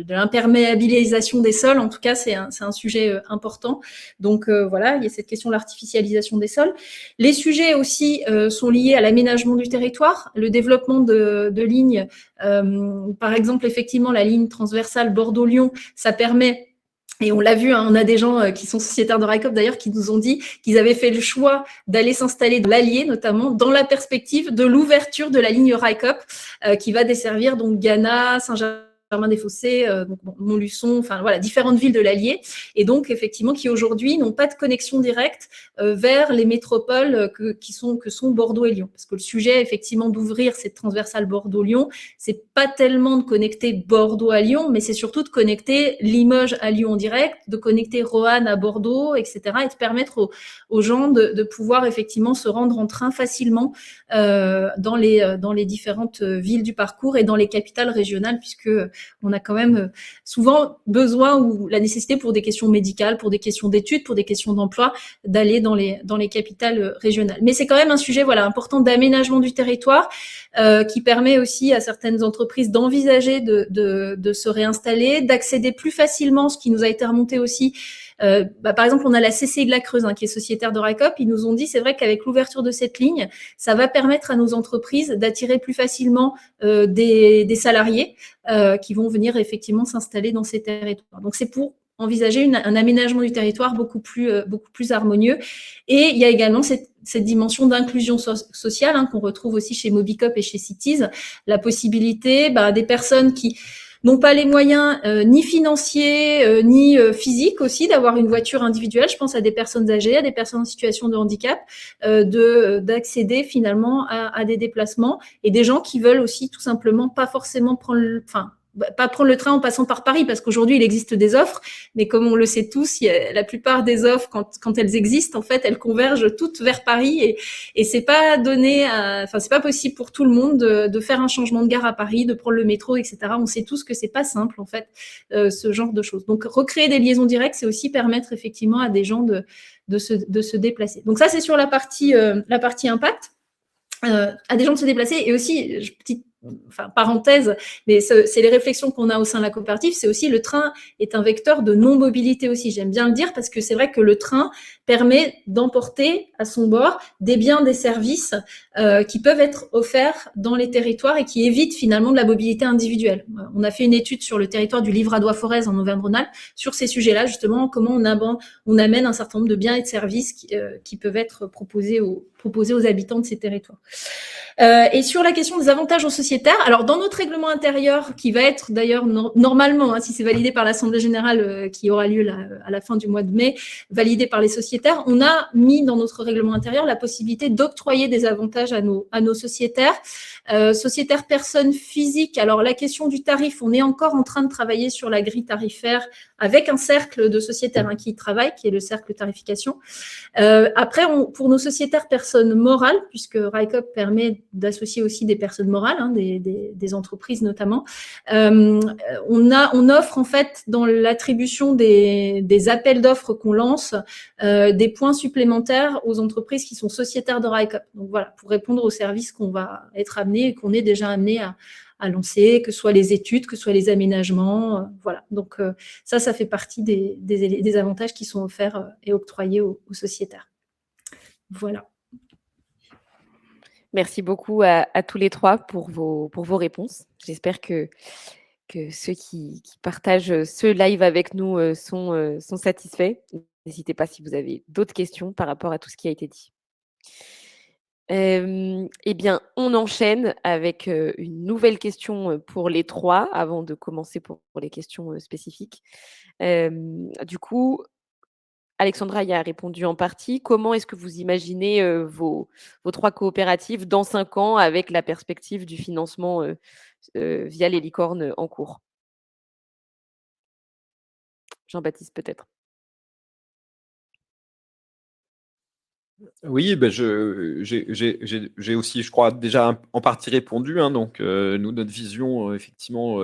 l'imperméabilisation des sols, en tout cas, c'est un sujet important. Donc voilà, il y a cette question de l'artificialisation des sols. Les sujets aussi sont liés à l'aménagement du territoire, le développement de lignes. Par exemple, effectivement, la ligne transversale Bordeaux-Lyon, ça permet. Et on l'a vu, on a des gens qui sont sociétaires de RICOP d'ailleurs qui nous ont dit qu'ils avaient fait le choix d'aller s'installer dans l'Allier, notamment dans la perspective de l'ouverture de la ligne RICOP qui va desservir donc Ghana, Saint-Germain-des-Fossés, Montluçon, enfin voilà, différentes villes de l'Allier, et donc effectivement qui aujourd'hui n'ont pas de connexion directe vers les métropoles que sont Bordeaux et Lyon. Parce que le sujet effectivement d'ouvrir cette transversale Bordeaux-Lyon, c'est pas tellement de connecter Bordeaux à Lyon, mais c'est surtout de connecter Limoges à Lyon en direct, de connecter Roanne à Bordeaux, etc., et de permettre aux gens de pouvoir effectivement se rendre en train facilement dans les différentes villes du parcours et dans les capitales régionales, puisque on a quand même souvent besoin ou la nécessité pour des questions médicales, pour des questions d'études, pour des questions d'emploi, d'aller dans les capitales régionales. Mais c'est quand même un sujet important d'aménagement du territoire qui permet aussi à certaines entreprises d'envisager de se réinstaller, d'accéder plus facilement, ce qui nous a été remonté aussi. Par exemple, on a la CCI de la Creuse qui est sociétaire de RICOP. Ils nous ont dit, c'est vrai qu'avec l'ouverture de cette ligne, ça va permettre à nos entreprises d'attirer plus facilement des salariés qui vont venir effectivement s'installer dans ces territoires. Donc, c'est pour envisager un aménagement du territoire beaucoup plus harmonieux. Et il y a également cette dimension d'inclusion sociale qu'on retrouve aussi chez Mobicop et chez Cities, la possibilité des personnes qui n'ont pas les moyens ni financiers ni physiques aussi d'avoir une voiture individuelle. Je pense à des personnes âgées, à des personnes en situation de handicap, d'accéder finalement à des déplacements, et des gens qui veulent aussi tout simplement pas forcément pas prendre le train en passant par Paris, parce qu'aujourd'hui, il existe des offres, mais comme on le sait tous, la plupart des offres, quand elles existent, en fait, elles convergent toutes vers Paris, et c'est pas c'est pas possible pour tout le monde de faire un changement de gare à Paris, de prendre le métro, etc. On sait tous que c'est pas simple, en fait, ce genre de choses. Donc, recréer des liaisons directes, c'est aussi permettre effectivement à des gens de se déplacer. Donc ça, c'est sur la partie impact. À des gens de se déplacer, et aussi, petite parenthèse, mais c'est les réflexions qu'on a au sein de la coopérative, c'est aussi le train est un vecteur de non-mobilité aussi, j'aime bien le dire, parce que c'est vrai que le train permet d'emporter à son bord des biens, des services qui peuvent être offerts dans les territoires et qui évitent finalement de la mobilité individuelle. On a fait une étude sur le territoire du Livradois-Forez en Auvergne-Rhône-Alpes sur ces sujets-là, justement, comment on amène un certain nombre de biens et de services qui peuvent être proposés aux habitants de ces territoires. Et sur la question des avantages aux sociétaires, alors dans notre règlement intérieur, qui va être d'ailleurs normalement, si c'est validé par l'Assemblée générale qui aura lieu à la fin du mois de mai, validé par les sociétaires, on a mis dans notre règlement intérieur la possibilité d'octroyer des avantages à nos sociétaires. Sociétaires personnes physiques, alors la question du tarif, on est encore en train de travailler sur la grille tarifaire avec un cercle de sociétaires qui y travaille, qui est le cercle tarification. Après, pour nos sociétaires personnes morales, puisque RICOP permet d'associer aussi des personnes morales, des entreprises notamment, on offre en fait dans l'attribution des appels d'offres qu'on lance des points supplémentaires aux entreprises qui sont sociétaires de RICOP. Donc voilà, pour répondre aux services qu'on va être amené et qu'on est déjà amené à lancer, que ce soit les études, que ce soit les aménagements, voilà. Donc ça fait partie des avantages qui sont offerts et octroyés aux sociétaires. Voilà. Merci beaucoup à tous les trois pour vos réponses. J'espère que que ceux qui partagent ce live avec nous sont satisfaits. N'hésitez pas si vous avez d'autres questions par rapport à tout ce qui a été dit. Eh bien, on enchaîne avec une nouvelle question pour les 3 avant de commencer pour les questions spécifiques. Du coup, Alexandra y a répondu en partie. Comment est-ce que vous imaginez vos 3 coopératives dans 5 ans avec la perspective du financement via les licornes en cours? Jean-Baptiste, peut-être? Oui, ben j'ai aussi, je crois, déjà en partie répondu, hein. Donc, nous, notre vision, effectivement,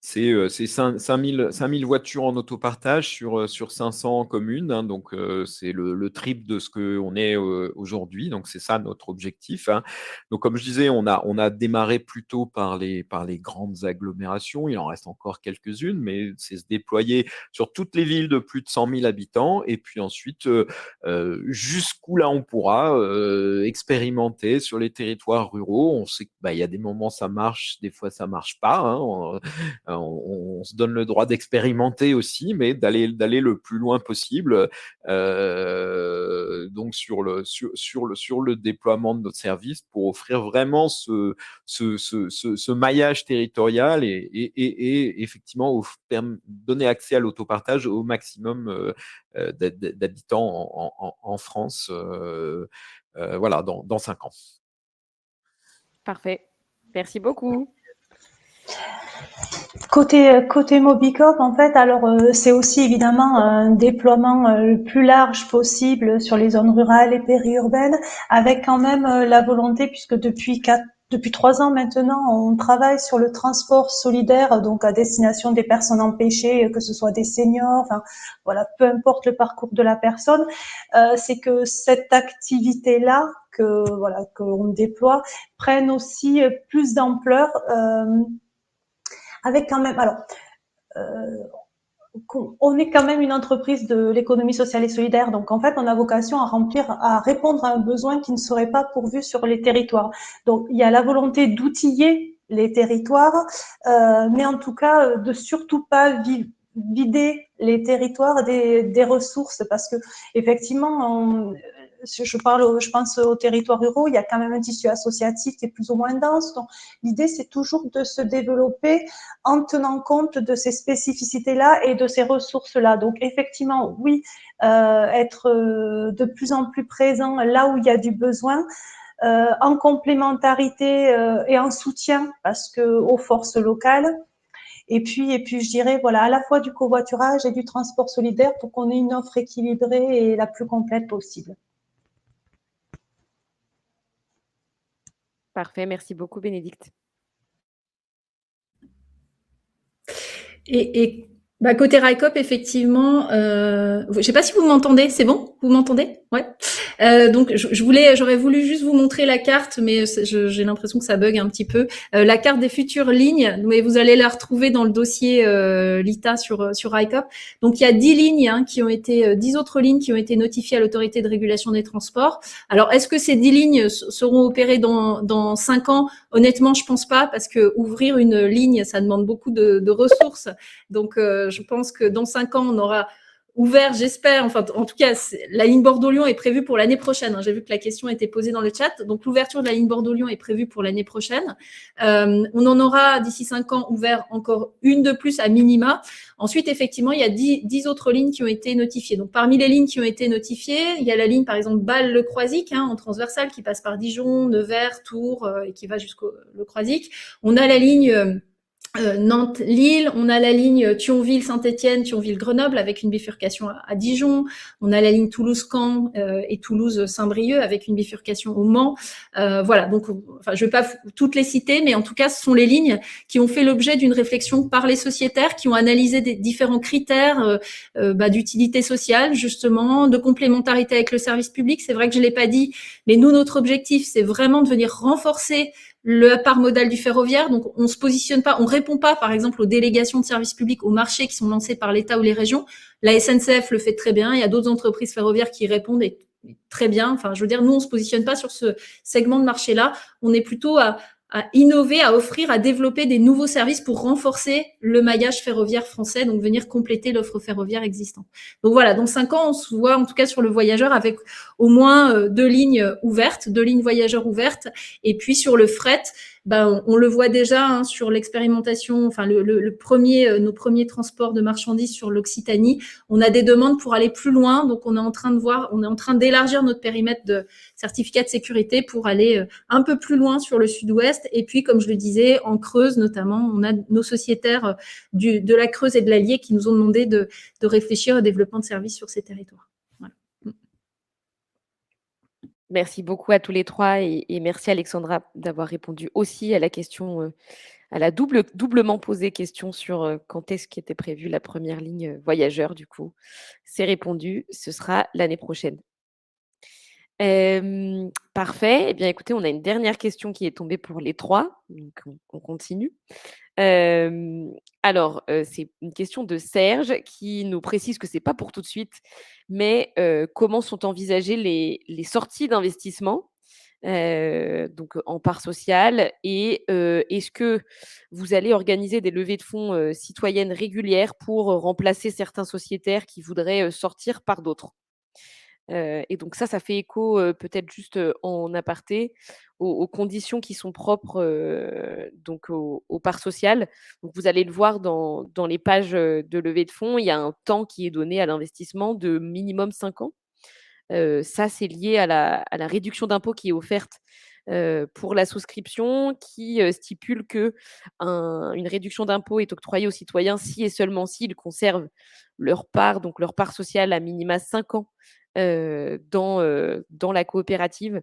c'est 5 000 voitures en autopartage sur 500 communes, hein. Donc, c'est le triple de ce qu'on est aujourd'hui. Donc, c'est ça notre objectif, hein. Donc, comme je disais, on a démarré plutôt par les grandes agglomérations. Il en reste encore quelques-unes, mais c'est se déployer sur toutes les villes de plus de 100 000 habitants. Et puis ensuite, jusqu'où là on pourra expérimenter sur les territoires ruraux. On sait qu'il y a des moments ça marche, des fois ça marche pas, hein. On se donne le droit d'expérimenter aussi, mais d'aller le plus loin possible. Donc sur le déploiement de notre service pour offrir vraiment ce maillage territorial et effectivement donner accès à l'autopartage au maximum d'habitants en France, voilà, dans 5 ans. Parfait. Merci beaucoup. Côté Mobicop, en fait, alors c'est aussi évidemment un déploiement le plus large possible sur les zones rurales et périurbaines, avec quand même la volonté, puisque depuis 3 ans maintenant, on travaille sur le transport solidaire, donc à destination des personnes empêchées, que ce soit des seniors, enfin voilà, peu importe le parcours de la personne, c'est que cette activité-là qu'on déploie prenne aussi plus d'ampleur. Avec quand même, alors, on est quand même une entreprise de l'économie sociale et solidaire, donc en fait, on a vocation à répondre à un besoin qui ne serait pas pourvu sur les territoires. Donc, il y a la volonté d'outiller les territoires, mais en tout cas, de surtout pas vider les territoires des ressources, parce que effectivement, je pense aux territoires ruraux, il y a quand même un tissu associatif qui est plus ou moins dense. Donc, l'idée, c'est toujours de se développer en tenant compte de ces spécificités-là et de ces ressources-là. Donc, effectivement, oui, être de plus en plus présent là où il y a du besoin, en complémentarité et en soutien aux forces locales. Et puis, je dirais, voilà, à la fois du covoiturage et du transport solidaire pour qu'on ait une offre équilibrée et la plus complète possible. Parfait, merci beaucoup Bénédicte. Et côté RICOP, effectivement, je ne sais pas si vous m'entendez, c'est bon? Vous m'entendez? Ouais. Donc j'aurais voulu juste vous montrer la carte, mais j'ai l'impression que ça bug un petit peu. La carte des futures lignes, mais vous allez la retrouver dans le dossier LITA sur RICOP. Donc il y a 10 lignes qui ont été 10 autres lignes qui ont été notifiées à l'autorité de régulation des transports. Alors est-ce que ces 10 lignes seront opérées dans 5 ans? Honnêtement, je pense pas, parce que ouvrir une ligne, ça demande beaucoup de ressources. Donc je pense que dans 5 ans, on aura ouvert, j'espère, enfin en tout cas, la ligne Bordeaux-Lyon est prévue pour l'année prochaine. J'ai vu que la question a été posée dans le chat. Donc l'ouverture de la ligne Bordeaux-Lyon est prévue pour l'année prochaine. On en aura d'ici 5 ans ouvert encore une de plus à minima. Ensuite, effectivement, il y a 10 autres lignes qui ont été notifiées. Donc parmi les lignes qui ont été notifiées, il y a la ligne par exemple Bâle-Le Croisic en transversale qui passe par Dijon, Nevers, Tours et qui va jusqu'au Le Croisic. On a la ligne Nantes-Lille, on a la ligne Thionville-Saint-Étienne, Thionville-Grenoble avec une bifurcation à Dijon, on a la ligne Toulouse-Caen et Toulouse-Saint-Brieuc avec une bifurcation au Mans. Voilà, donc je vais pas toutes les citer, mais en tout cas, ce sont les lignes qui ont fait l'objet d'une réflexion par les sociétaires, qui ont analysé des différents critères d'utilité sociale, justement, de complémentarité avec le service public. C'est vrai que je l'ai pas dit, mais nous, notre objectif, c'est vraiment de venir renforcer le part modal du ferroviaire. Donc, on se positionne pas, on répond pas, par exemple, aux délégations de services publics, aux marchés qui sont lancés par l'État ou les régions. La SNCF le fait très bien. Il y a d'autres entreprises ferroviaires qui répondent très bien. Enfin, je veux dire, nous, on se positionne pas sur ce segment de marché-là. On est plutôt à innover, à offrir, à développer des nouveaux services pour renforcer le maillage ferroviaire français, donc venir compléter l'offre ferroviaire existante. Donc voilà, dans 5 ans, on se voit en tout cas sur le voyageur avec au moins 2 lignes ouvertes, 2 lignes voyageurs ouvertes, et puis sur le fret, ben, on le voit déjà hein, sur l'expérimentation, enfin nos premiers transports de marchandises sur l'Occitanie, on a des demandes pour aller plus loin, donc on est en train d'élargir notre périmètre de certificat de sécurité pour aller un peu plus loin sur le sud-ouest. Et puis, comme je le disais, en Creuse notamment, on a nos sociétaires de la Creuse et de l'Allier qui nous ont demandé de réfléchir au développement de services sur ces territoires. Voilà. Merci beaucoup à tous les trois et merci Alexandra d'avoir répondu aussi à la question, à la doublement posée question sur quand est-ce qu'était prévue la première ligne voyageur du coup. C'est répondu, ce sera l'année prochaine. Parfait. Eh bien, écoutez, on a une dernière question qui est tombée pour les 3, donc on continue. Alors, c'est une question de Serge qui nous précise que c'est pas pour tout de suite, mais comment sont envisagées les sorties d'investissement, donc en part sociale et est-ce que vous allez organiser des levées de fonds, citoyennes régulières pour remplacer certains sociétaires qui voudraient, sortir par d'autres? Et donc ça fait écho, peut-être juste, en aparté, aux conditions qui sont propres, donc aux parts sociales. Donc vous allez le voir dans les pages, de levée de fonds, il y a un temps qui est donné à l'investissement de minimum 5 ans. Ça, c'est lié à la réduction d'impôt qui est offerte, pour la souscription qui, stipule qu'une réduction d'impôt est octroyée aux citoyens si et seulement s'ils conservent leur part, donc leur part sociale à minima 5 ans, dans la coopérative.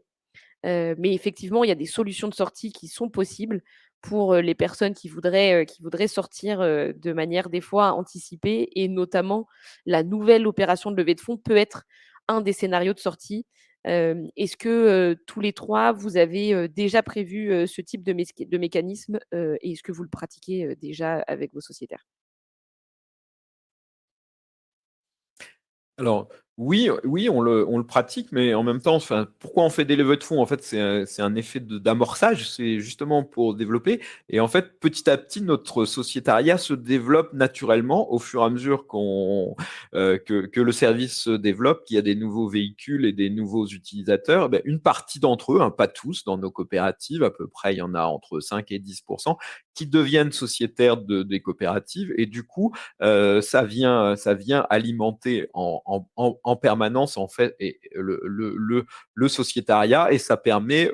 Mais effectivement, il y a des solutions de sortie qui sont possibles pour, les personnes qui voudraient sortir, de manière des fois anticipée et notamment la nouvelle opération de levée de fonds peut être un des scénarios de sortie. Est-ce que, tous les 3 vous avez, déjà prévu, ce type de mécanisme, et est-ce que vous le pratiquez, déjà avec vos sociétaires? Alors, oui, oui, on le pratique, mais en même temps, enfin, pourquoi on fait des levées de fonds? En fait, c'est un effet d'amorçage, c'est justement pour développer. Et en fait, petit à petit, notre sociétariat se développe naturellement au fur et à mesure que le service se développe, qu'il y a des nouveaux véhicules et des nouveaux utilisateurs. Ben, une partie d'entre eux, hein, pas tous, dans nos coopératives, à peu près, il y en a entre 5 et 10%, qui deviennent sociétaires des coopératives. Et du coup, ça vient alimenter en permanence en fait et le sociétariat et ça permet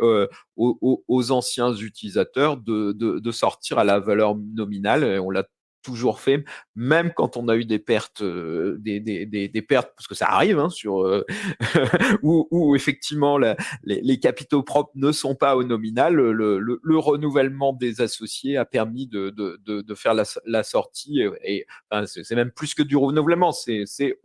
aux anciens utilisateurs de sortir à la valeur nominale. Et on l'a toujours fait, même quand on a eu des pertes, des pertes, parce que ça arrive, hein, où effectivement les capitaux propres ne sont pas au nominal. Le renouvellement des associés a permis de faire la sortie et enfin, c'est même plus que du renouvellement.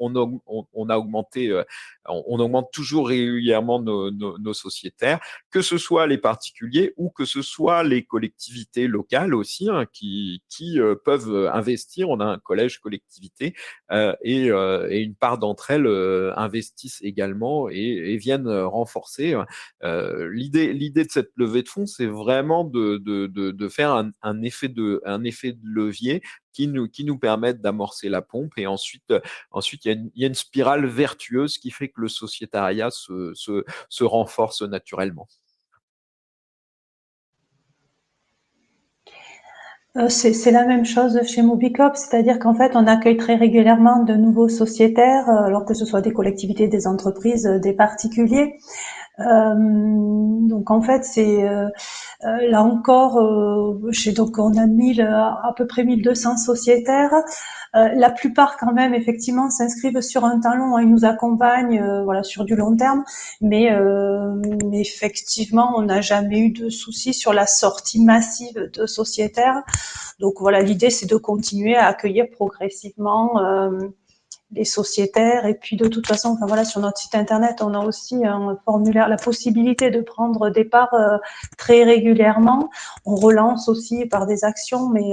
On a augmenté, on augmente toujours régulièrement nos sociétaires, que ce soit les particuliers ou que ce soit les collectivités locales aussi, hein, qui peuvent investir. On a un collège collectivité et une part d'entre elles investissent également et viennent renforcer. L'idée de cette levée de fonds, c'est vraiment de faire un effet de levier qui nous permettent d'amorcer la pompe. Et ensuite il y a une spirale vertueuse qui fait que le sociétariat se renforce naturellement. C'est la même chose chez Mobicop, c'est-à-dire qu'en fait, on accueille très régulièrement de nouveaux sociétaires, alors que ce soit des collectivités, des entreprises, des particuliers. Donc en fait, c'est là encore, donc on a à peu près 1200 sociétaires. La plupart quand même, effectivement, s'inscrivent sur un temps long. Ils nous accompagnent, voilà, sur du long terme. Mais effectivement, on n'a jamais eu de soucis sur la sortie massive de sociétaires. Donc voilà, l'idée, c'est de continuer à accueillir progressivement les sociétaires. Et puis de toute façon, enfin voilà, sur notre site internet, on a aussi un formulaire, la possibilité de prendre des parts très régulièrement. On relance aussi par des actions, mais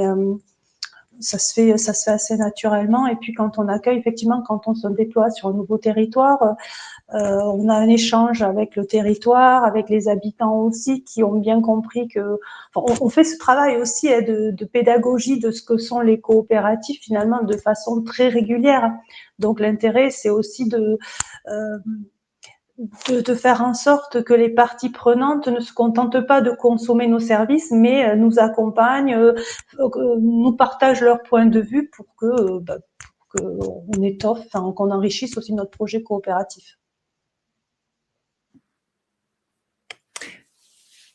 ça se fait assez naturellement. Et puis quand on accueille, effectivement, quand on se déploie sur un nouveau territoire, on a un échange avec le territoire, avec les habitants aussi, qui ont bien compris que... Enfin, on fait ce travail aussi de pédagogie de ce que sont les coopératives, finalement, de façon très régulière. Donc l'intérêt, c'est aussi de faire en sorte que les parties prenantes ne se contentent pas de consommer nos services, mais nous accompagnent, nous partagent leur point de vue pour qu'on étoffe, enfin, qu'on enrichisse aussi notre projet coopératif.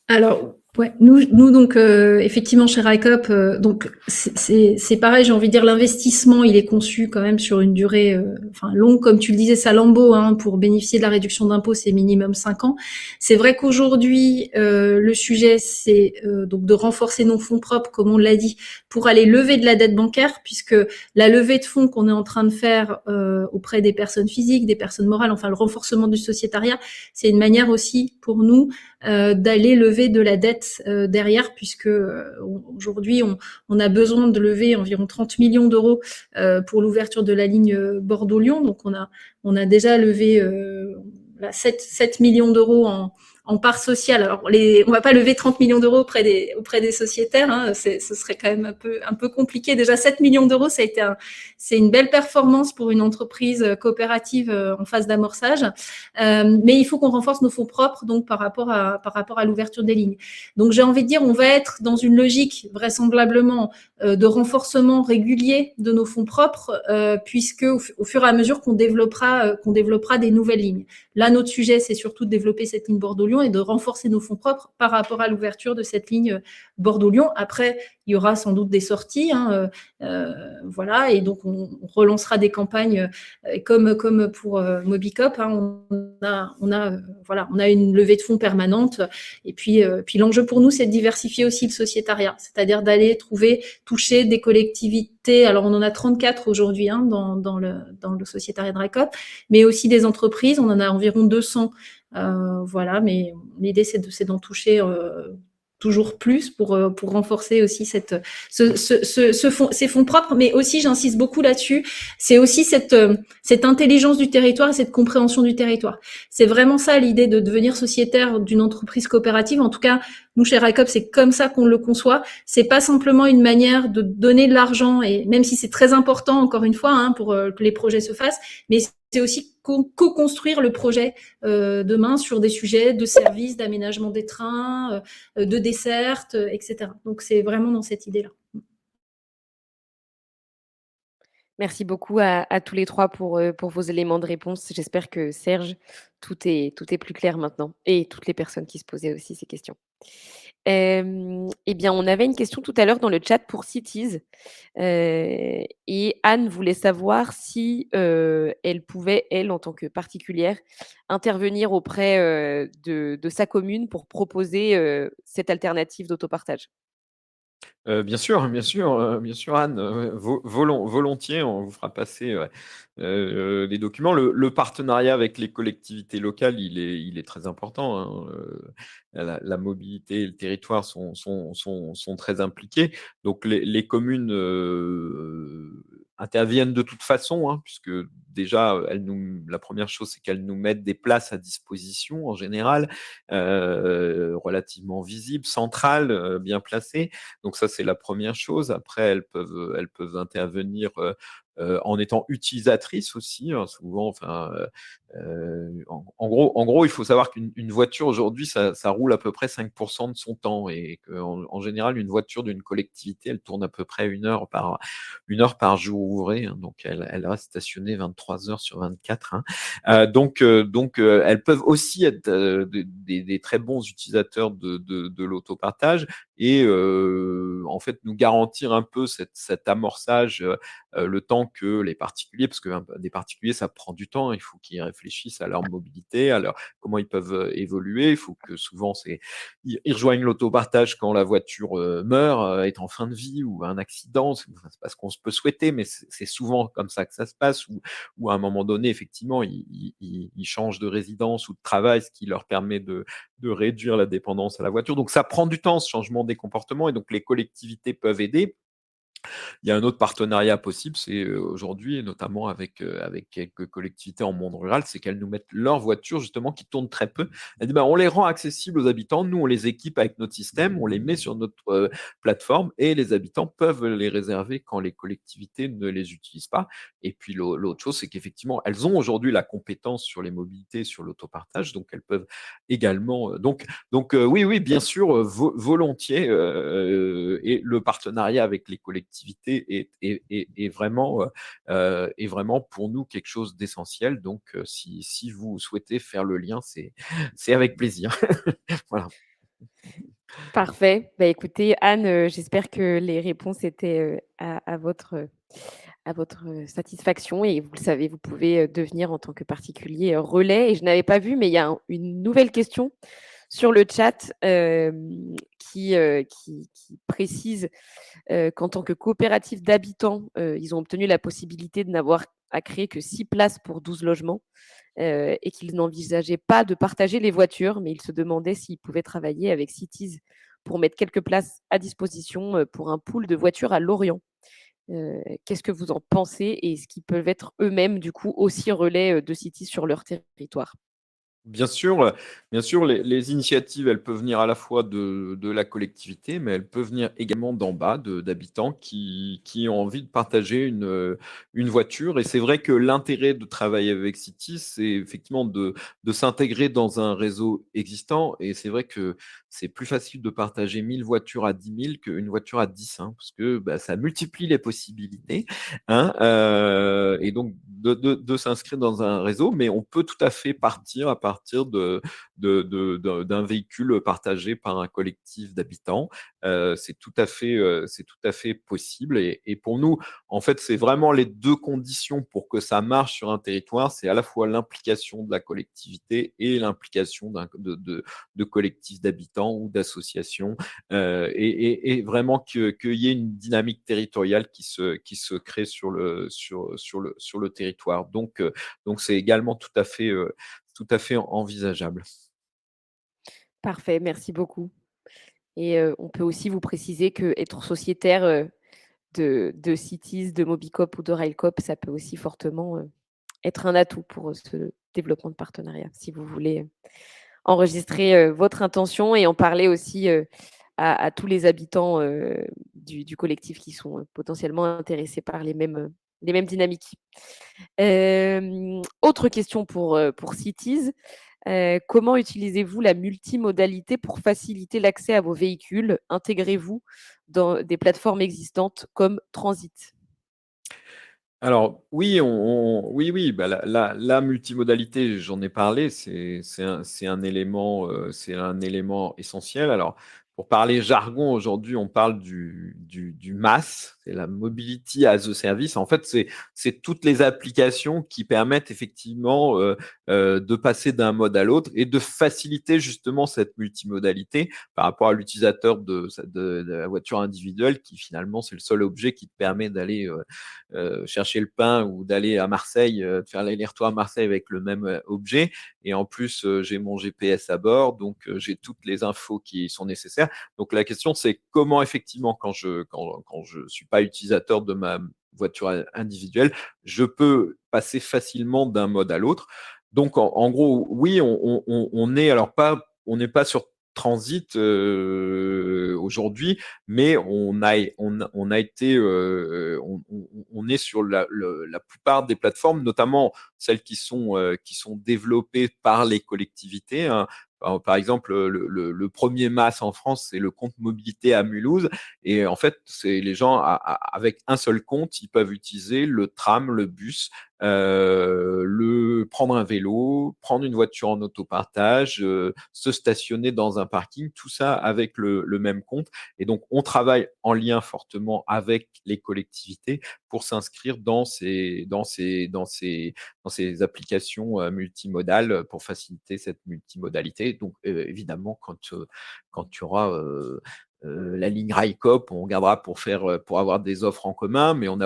Alors, ouais, nous donc effectivement chez RICOP, donc c'est pareil, j'ai envie de dire l'investissement, il est conçu quand même sur une durée longue, comme tu le disais, Salambo, hein, pour bénéficier de la réduction d'impôt, c'est minimum 5 ans. C'est vrai qu'aujourd'hui, le sujet, c'est donc de renforcer nos fonds propres, comme on l'a dit, pour aller lever de la dette bancaire, puisque la levée de fonds qu'on est en train de faire auprès des personnes physiques, des personnes morales, enfin le renforcement du sociétariat, c'est une manière aussi pour nous d'aller lever de la dette derrière, puisque aujourd'hui on a besoin de lever environ 30 millions d'euros pour l'ouverture de la ligne Bordeaux-Lyon. Donc on a déjà levé 7 millions d'euros en part sociale. Alors on va pas lever 30 millions d'euros auprès des sociétaires, hein, ce serait quand même un peu compliqué. Déjà 7 millions d'euros, c'est une belle performance pour une entreprise coopérative en phase d'amorçage. Mais il faut qu'on renforce nos fonds propres, donc par rapport à l'ouverture des lignes. Donc j'ai envie de dire, on va être dans une logique vraisemblablement de renforcement régulier de nos fonds propres, puisque au fur et à mesure qu'on développera des nouvelles lignes. Là, notre sujet, c'est surtout de développer cette ligne Bordeaux-Lyon et de renforcer nos fonds propres par rapport à l'ouverture de cette ligne Bordeaux-Lyon. Après, il y aura sans doute des sorties, hein, voilà, et donc on relancera des campagnes comme pour Mobicop, hein, on a une levée de fonds permanente, et puis l'enjeu pour nous, c'est de diversifier aussi le sociétariat, c'est-à-dire d'aller toucher des collectivités. Alors on en a 34 aujourd'hui, hein, dans le sociétariat de RICOP, mais aussi des entreprises, on en a environ 200. Voilà, mais l'idée c'est d'en toucher toujours plus pour renforcer aussi ces fonds propres, mais aussi j'insiste beaucoup là-dessus, c'est aussi cette intelligence du territoire et cette compréhension du territoire. C'est vraiment ça l'idée de devenir sociétaire d'une entreprise coopérative. En tout cas, nous chez RICOP, c'est comme ça qu'on le conçoit. C'est pas simplement une manière de donner de l'argent, et même si c'est très important encore une fois, hein, pour que les projets se fassent, mais c'est aussi co-construire le projet demain sur des sujets de services, d'aménagement des trains, de dessertes, etc. Donc c'est vraiment dans cette idée-là. Merci beaucoup à tous les 3 pour vos éléments de réponse. J'espère que Serge, tout est plus clair maintenant, et toutes les personnes qui se posaient aussi ces questions. Eh bien, on avait une question tout à l'heure dans le chat pour Cities, et Anne voulait savoir si, elle pouvait, elle, en tant que particulière, intervenir auprès, de sa commune pour proposer, cette alternative d'autopartage. Bien sûr, bien sûr, bien sûr, Anne, volontiers, on vous fera passer les documents. Le partenariat avec les collectivités locales, il est très important, hein, la mobilité et le territoire sont très impliqués. Donc les communes interviennent de toute façon, hein, puisque déjà, la première chose, c'est qu'elles nous mettent des places à disposition en général, relativement visibles, centrales, bien placées. Donc ça, c'est la première chose. Après, elles peuvent intervenir en étant utilisatrices aussi, hein, souvent. Enfin, en gros, il faut savoir qu'une voiture aujourd'hui, ça roule à peu près 5% de son temps, et qu'en général, une voiture d'une collectivité, elle tourne à peu près 1 heure par jour ouvré, hein, donc elle reste stationnée 23 heures sur 24. Hein. Donc, elles peuvent aussi être des très bons utilisateurs de l'autopartage, et en fait nous garantir un peu cet amorçage, le temps que les particuliers, parce que des particuliers, ça prend du temps, il faut qu'ils réfléchissent à leur mobilité, comment ils peuvent évoluer. Il faut que souvent ils rejoignent l'autopartage quand la voiture meurt, est en fin de vie, ou a un accident. C'est pas ce qu'on peut souhaiter, mais c'est souvent comme ça que ça se passe, ou à un moment donné, effectivement, ils changent de résidence ou de travail, ce qui leur permet de réduire la dépendance à la voiture. Donc ça prend du temps, ce changement des comportements, et donc les collectivités peuvent aider. Il y a un autre partenariat possible, c'est aujourd'hui, et notamment avec quelques collectivités en monde rural, c'est qu'elles nous mettent leurs voitures justement qui tournent très peu. Elles disent, bah, on les rend accessibles aux habitants, nous on les équipe avec notre système, on les met sur notre plateforme et les habitants peuvent les réserver quand les collectivités ne les utilisent pas. Et puis l'autre chose, c'est qu'effectivement, elles ont aujourd'hui la compétence sur les mobilités, sur l'autopartage, donc elles peuvent également. Oui, oui, bien sûr, volontiers. Et le partenariat avec les collectivités est vraiment pour nous quelque chose d'essentiel. Donc, si vous souhaitez faire le lien, c'est avec plaisir. Voilà. Parfait. Bah, écoutez, Anne, j'espère que les réponses étaient, à votre satisfaction et vous le savez, vous pouvez, devenir en tant que particulier, relais et je n'avais pas vu, mais il y a une nouvelle question sur le chat, qui précise, qu'en tant que coopérative d'habitants, ils ont obtenu la possibilité de n'avoir à créer que 6 places pour 12 logements, et qu'ils n'envisageaient pas de partager les voitures, mais ils se demandaient s'ils pouvaient travailler avec Cities pour mettre quelques places à disposition, pour un pool de voitures à Lorient. Qu'est-ce que vous en pensez et est-ce qu'ils peuvent être eux-mêmes, du coup, aussi relais, de Cities sur leur territoire? Bien sûr, les initiatives, elles peuvent venir à la fois de la collectivité, mais elles peuvent venir également d'en bas, d'habitants qui ont envie de partager une voiture. Et c'est vrai que l'intérêt de travailler avec City, c'est effectivement de s'intégrer dans un réseau existant. Et c'est vrai que c'est plus facile de partager 1000 voitures à 10 000 qu'une voiture à 10, hein, parce que bah, ça multiplie les possibilités. Hein, et donc de s'inscrire dans un réseau, mais on peut tout à fait partir à partir d'un véhicule partagé par un collectif d'habitants. C'est tout à fait possible. Et pour nous, en fait, c'est vraiment les deux conditions pour que ça marche sur un territoire. C'est à la fois l'implication de la collectivité et l'implication de collectifs d'habitants ou d'associations et vraiment qu'il y ait une dynamique territoriale qui se crée sur le territoire. Donc c'est également tout à fait envisageable. Parfait, merci beaucoup et on peut aussi vous préciser qu'être sociétaire, de Cities, de Mobicop ou de Railcoop, ça peut aussi fortement, être un atout pour, ce développement de partenariat. Si vous voulez, enregistrer, votre intention et en parler aussi, à tous les habitants, du collectif qui sont, potentiellement intéressés par les mêmes dynamiques. Autre question pour Cities. Comment utilisez-vous la multimodalité pour faciliter l'accès à vos véhicules? Intégrez-vous dans des plateformes existantes comme Transit? Alors oui, oui, bah, la multimodalité, j'en ai parlé, c'est un élément essentiel. Alors, pour parler jargon, aujourd'hui, on parle du MaaS, c'est la Mobility as a Service. En fait, c'est toutes les applications qui permettent effectivement de passer d'un mode à l'autre et de faciliter justement cette multimodalité par rapport à l'utilisateur de la voiture individuelle qui finalement, c'est le seul objet qui te permet d'aller chercher le pain ou d'aller à Marseille, de faire l'aller-retour à Marseille avec le même objet. Et en plus, j'ai mon GPS à bord, donc j'ai toutes les infos qui sont nécessaires. Donc la question, c'est comment effectivement, quand je suis pas utilisateur de ma voiture individuelle, je peux passer facilement d'un mode à l'autre. Donc en gros, oui, on est alors pas, on n'est pas sur Transit aujourd'hui, mais on a été, on est sur la plupart des plateformes, notamment celles qui sont développées par les collectivités. Hein. Par exemple, le premier MaaS en France, c'est le compte mobilité à Mulhouse. Et en fait, c'est les gens avec un seul compte, ils peuvent utiliser le tram, le bus, prendre un vélo, prendre une voiture en autopartage, se stationner dans un parking, tout ça avec le même compte. Et donc, on travaille en lien fortement avec les collectivités pour s'inscrire dans ces applications multimodales pour faciliter cette multimodalité. Donc, évidemment, quand il y aura la ligne Railcoop, on regardera pour avoir des offres en commun, mais on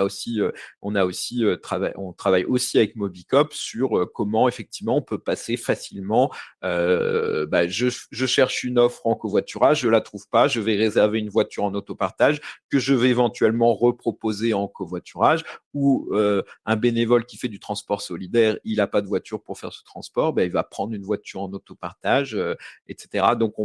travaille aussi avec Mobicop sur comment effectivement on peut passer facilement. Je cherche une offre en covoiturage, je la trouve pas, je vais réserver une voiture en autopartage que je vais éventuellement reproposer en covoiturage, ou un bénévole qui fait du transport solidaire, il n'a pas de voiture pour faire ce transport, il va prendre une voiture en autopartage, etc. Donc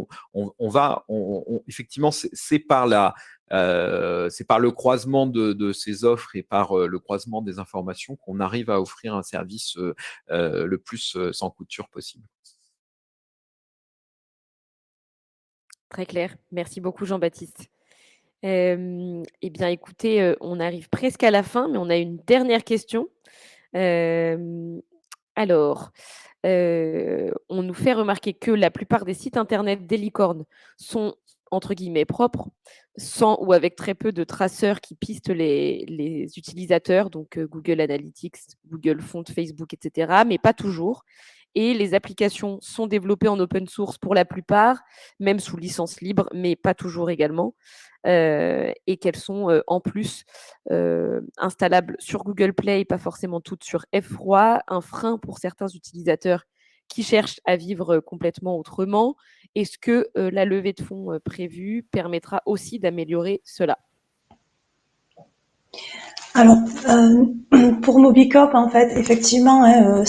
effectivement, c'est par le croisement de ces offres et par le croisement des informations qu'on arrive à offrir un service le plus sans couture possible. Très clair. Merci beaucoup, Jean-Baptiste. Eh bien, écoutez, on arrive presque à la fin, mais on a une dernière question. Alors, on nous fait remarquer que la plupart des sites internet des licornes sont entre guillemets «propres», sans ou avec très peu de traceurs qui pistent les utilisateurs, donc Google Analytics, Google Fonts, Facebook, et cetera, mais pas toujours. Et les applications sont développées en open source pour la plupart, même sous licence libre, mais pas toujours également. Et qu'elles sont en plus installables sur Google Play, pas forcément toutes sur F3, un frein pour certains utilisateurs qui cherchent à vivre complètement autrement. Est-ce que la levée de fonds prévue permettra aussi d'améliorer cela? Alors, pour Mobicop, en fait, effectivement, hein,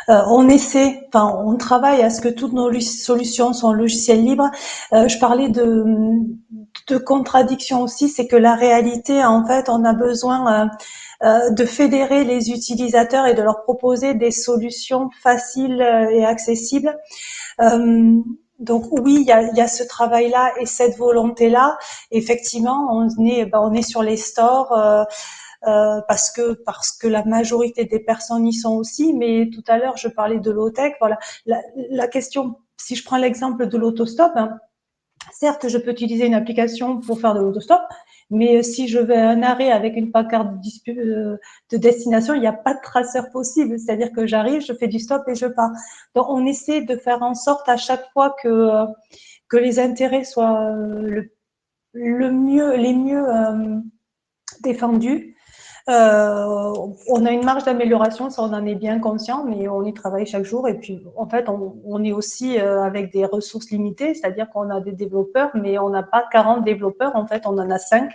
on travaille à ce que toutes nos solutions soient en logiciel libre. Je parlais de contradiction aussi, c'est que la réalité, en fait, on a besoin de fédérer les utilisateurs et de leur proposer des solutions faciles et accessibles. Donc oui, il y a ce travail-là et cette volonté-là. Effectivement, on est sur les stores parce que la majorité des personnes y sont aussi. Mais tout à l'heure, je parlais de low-tech. Voilà, la question. Si je prends l'exemple de l'autostop, hein, certes, je peux utiliser une application pour faire de l'autostop, mais si je vais à un arrêt avec une pancarte de destination, il n'y a pas de traceur possible. C'est-à-dire que j'arrive, je fais du stop et je pars. Donc, on essaie de faire en sorte à chaque fois que les intérêts soient les mieux défendus. On a une marge d'amélioration, ça on en est bien conscient, mais on y travaille chaque jour. Et puis en fait, on est aussi avec des ressources limitées, c'est-à-dire qu'on a des développeurs, mais on n'a pas 40 développeurs, en fait on en a 5,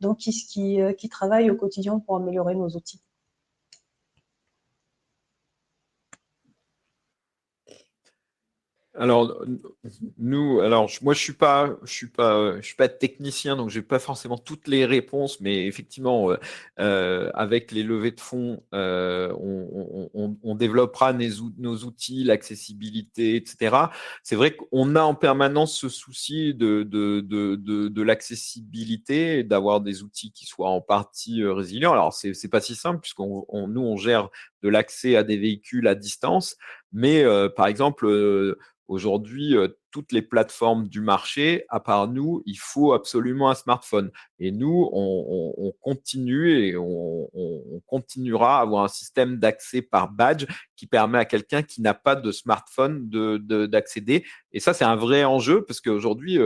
donc qui travaillent au quotidien pour améliorer nos outils. Alors, moi, je suis pas technicien, donc j'ai pas forcément toutes les réponses, mais effectivement, avec les levées de fonds, on développera nos outils, l'accessibilité, etc. C'est vrai qu'on a en permanence ce souci de l'accessibilité, d'avoir des outils qui soient en partie résilients. Alors, c'est pas si simple, puisqu'on nous, on gère de l'accès à des véhicules à distance, mais par exemple, aujourd'hui, toutes les plateformes du marché, à part nous, il faut absolument un smartphone. Et nous, on continue et on continuera à avoir un système d'accès par badge qui permet à quelqu'un qui n'a pas de smartphone d'accéder. Et ça, c'est un vrai enjeu parce qu'aujourd'hui,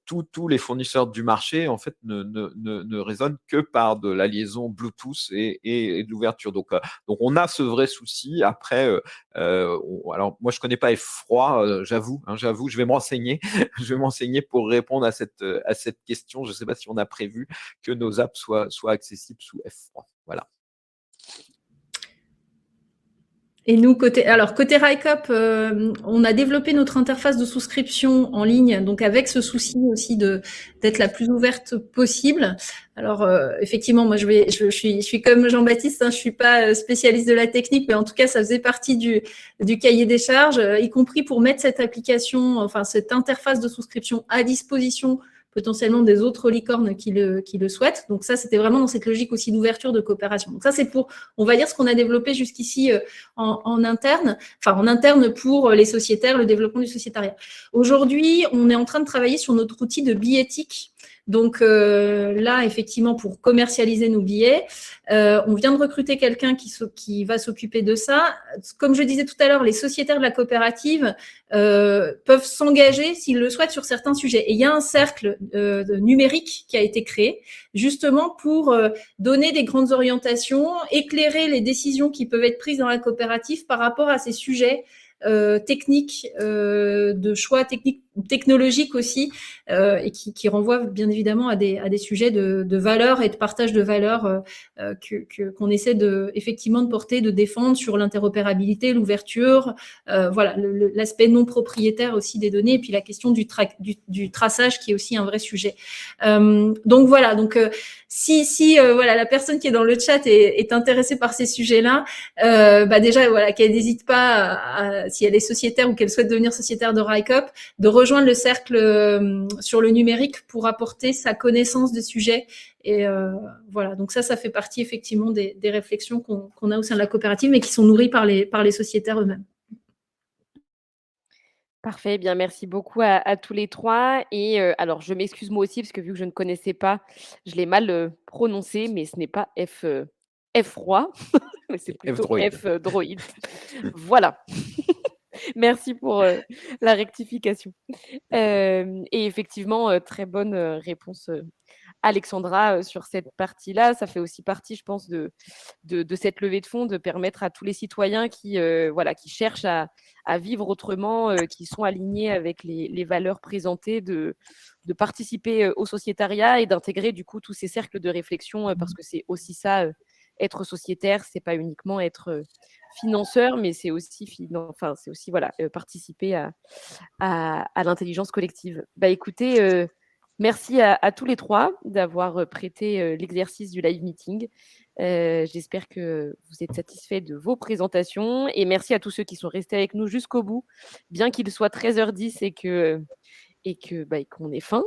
tous les fournisseurs du marché en fait ne raisonnent que par de la liaison Bluetooth et de l'ouverture. Donc on a ce vrai souci. Après, alors moi je connais pas F3, j'avoue, je vais me renseigner, je vais m'enseigner pour répondre à cette question. Je sais pas si on a prévu que nos apps soient accessibles sous F3. Voilà. Et nous, côté Railcoop, on a développé notre interface de souscription en ligne, donc avec ce souci aussi d'être la plus ouverte possible. Alors effectivement, moi je suis comme Jean-Baptiste, hein, je suis pas spécialiste de la technique, mais en tout cas ça faisait partie du cahier des charges, y compris pour mettre cette application, enfin cette interface de souscription à disposition potentiellement des autres licornes qui le souhaitent. Donc ça, c'était vraiment dans cette logique aussi d'ouverture, de coopération. Donc ça, c'est pour, on va dire, ce qu'on a développé jusqu'ici en interne pour les sociétaires, le développement du sociétariat. Aujourd'hui, on est en train de travailler sur notre outil de billettique Donc là, effectivement, pour commercialiser nos billets, on vient de recruter quelqu'un qui va s'occuper de ça. Comme je disais tout à l'heure, les sociétaires de la coopérative peuvent s'engager, s'ils le souhaitent, sur certains sujets. Et il y a un cercle numérique qui a été créé justement pour donner des grandes orientations, éclairer les décisions qui peuvent être prises dans la coopérative par rapport à ces sujets techniques, de choix technologiques aussi, et qui renvoient bien évidemment à des sujets de valeurs et de partage de valeurs qu'on essaie effectivement de porter, de défendre sur l'interopérabilité, l'ouverture, voilà, l'aspect non propriétaire aussi des données, et puis la question du traçage qui est aussi un vrai sujet. Donc voilà, si voilà, la personne qui est dans le chat est intéressée par ces sujets-là, déjà voilà, qu'elle n'hésite pas si elle est sociétaire ou qu'elle souhaite devenir sociétaire de RICOP, de rejoindre le cercle sur le numérique pour apporter sa connaissance des sujets. Et voilà, donc ça fait partie effectivement des réflexions qu'on a au sein de la coopérative, mais qui sont nourries par les sociétaires eux-mêmes. Parfait, bien merci beaucoup à tous les 3. Et alors je m'excuse moi aussi parce que vu que je ne connaissais pas, je l'ai mal prononcé, mais ce n'est pas F-Roi, mais c'est plutôt F-Droid. F-Droid. Voilà. Merci pour la rectification. Et effectivement, très bonne réponse, Alexandra, sur cette partie-là. Ça fait aussi partie, je pense, de cette levée de fonds, de permettre à tous les citoyens qui cherchent à vivre autrement, qui sont alignés avec les valeurs présentées, de participer au sociétariat et d'intégrer du coup tous ces cercles de réflexion, parce que c'est aussi ça, être sociétaire, c'est pas uniquement être financeur, mais c'est aussi voilà, participer à l'intelligence collective. Bah écoutez, merci à tous les 3 d'avoir prêté l'exercice du live meeting. J'espère que vous êtes satisfaits de vos présentations et merci à tous ceux qui sont restés avec nous jusqu'au bout, bien qu'il soit 13h10 et qu'on ait faim,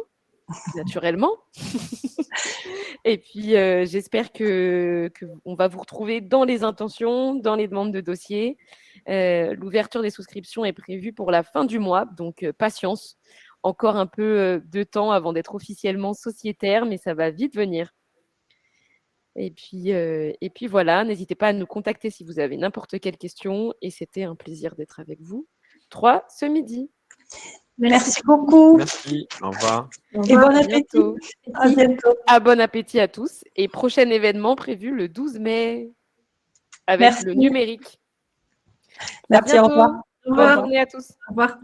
naturellement. Et puis, j'espère qu'on va vous retrouver dans les intentions, dans les demandes de dossiers. L'ouverture des souscriptions est prévue pour la fin du mois, donc patience. Encore un peu de temps avant d'être officiellement sociétaire, mais ça va vite venir. Et puis voilà, n'hésitez pas à nous contacter si vous avez n'importe quelle question. Et c'était un plaisir d'être avec vous 3 ce midi. Merci beaucoup. Merci, au revoir. Et bon appétit. À bientôt. Bon appétit à tous. Et prochain événement prévu le 12 mai avec Merci. le numérique. Merci, au revoir. Bonne journée à tous. Au revoir.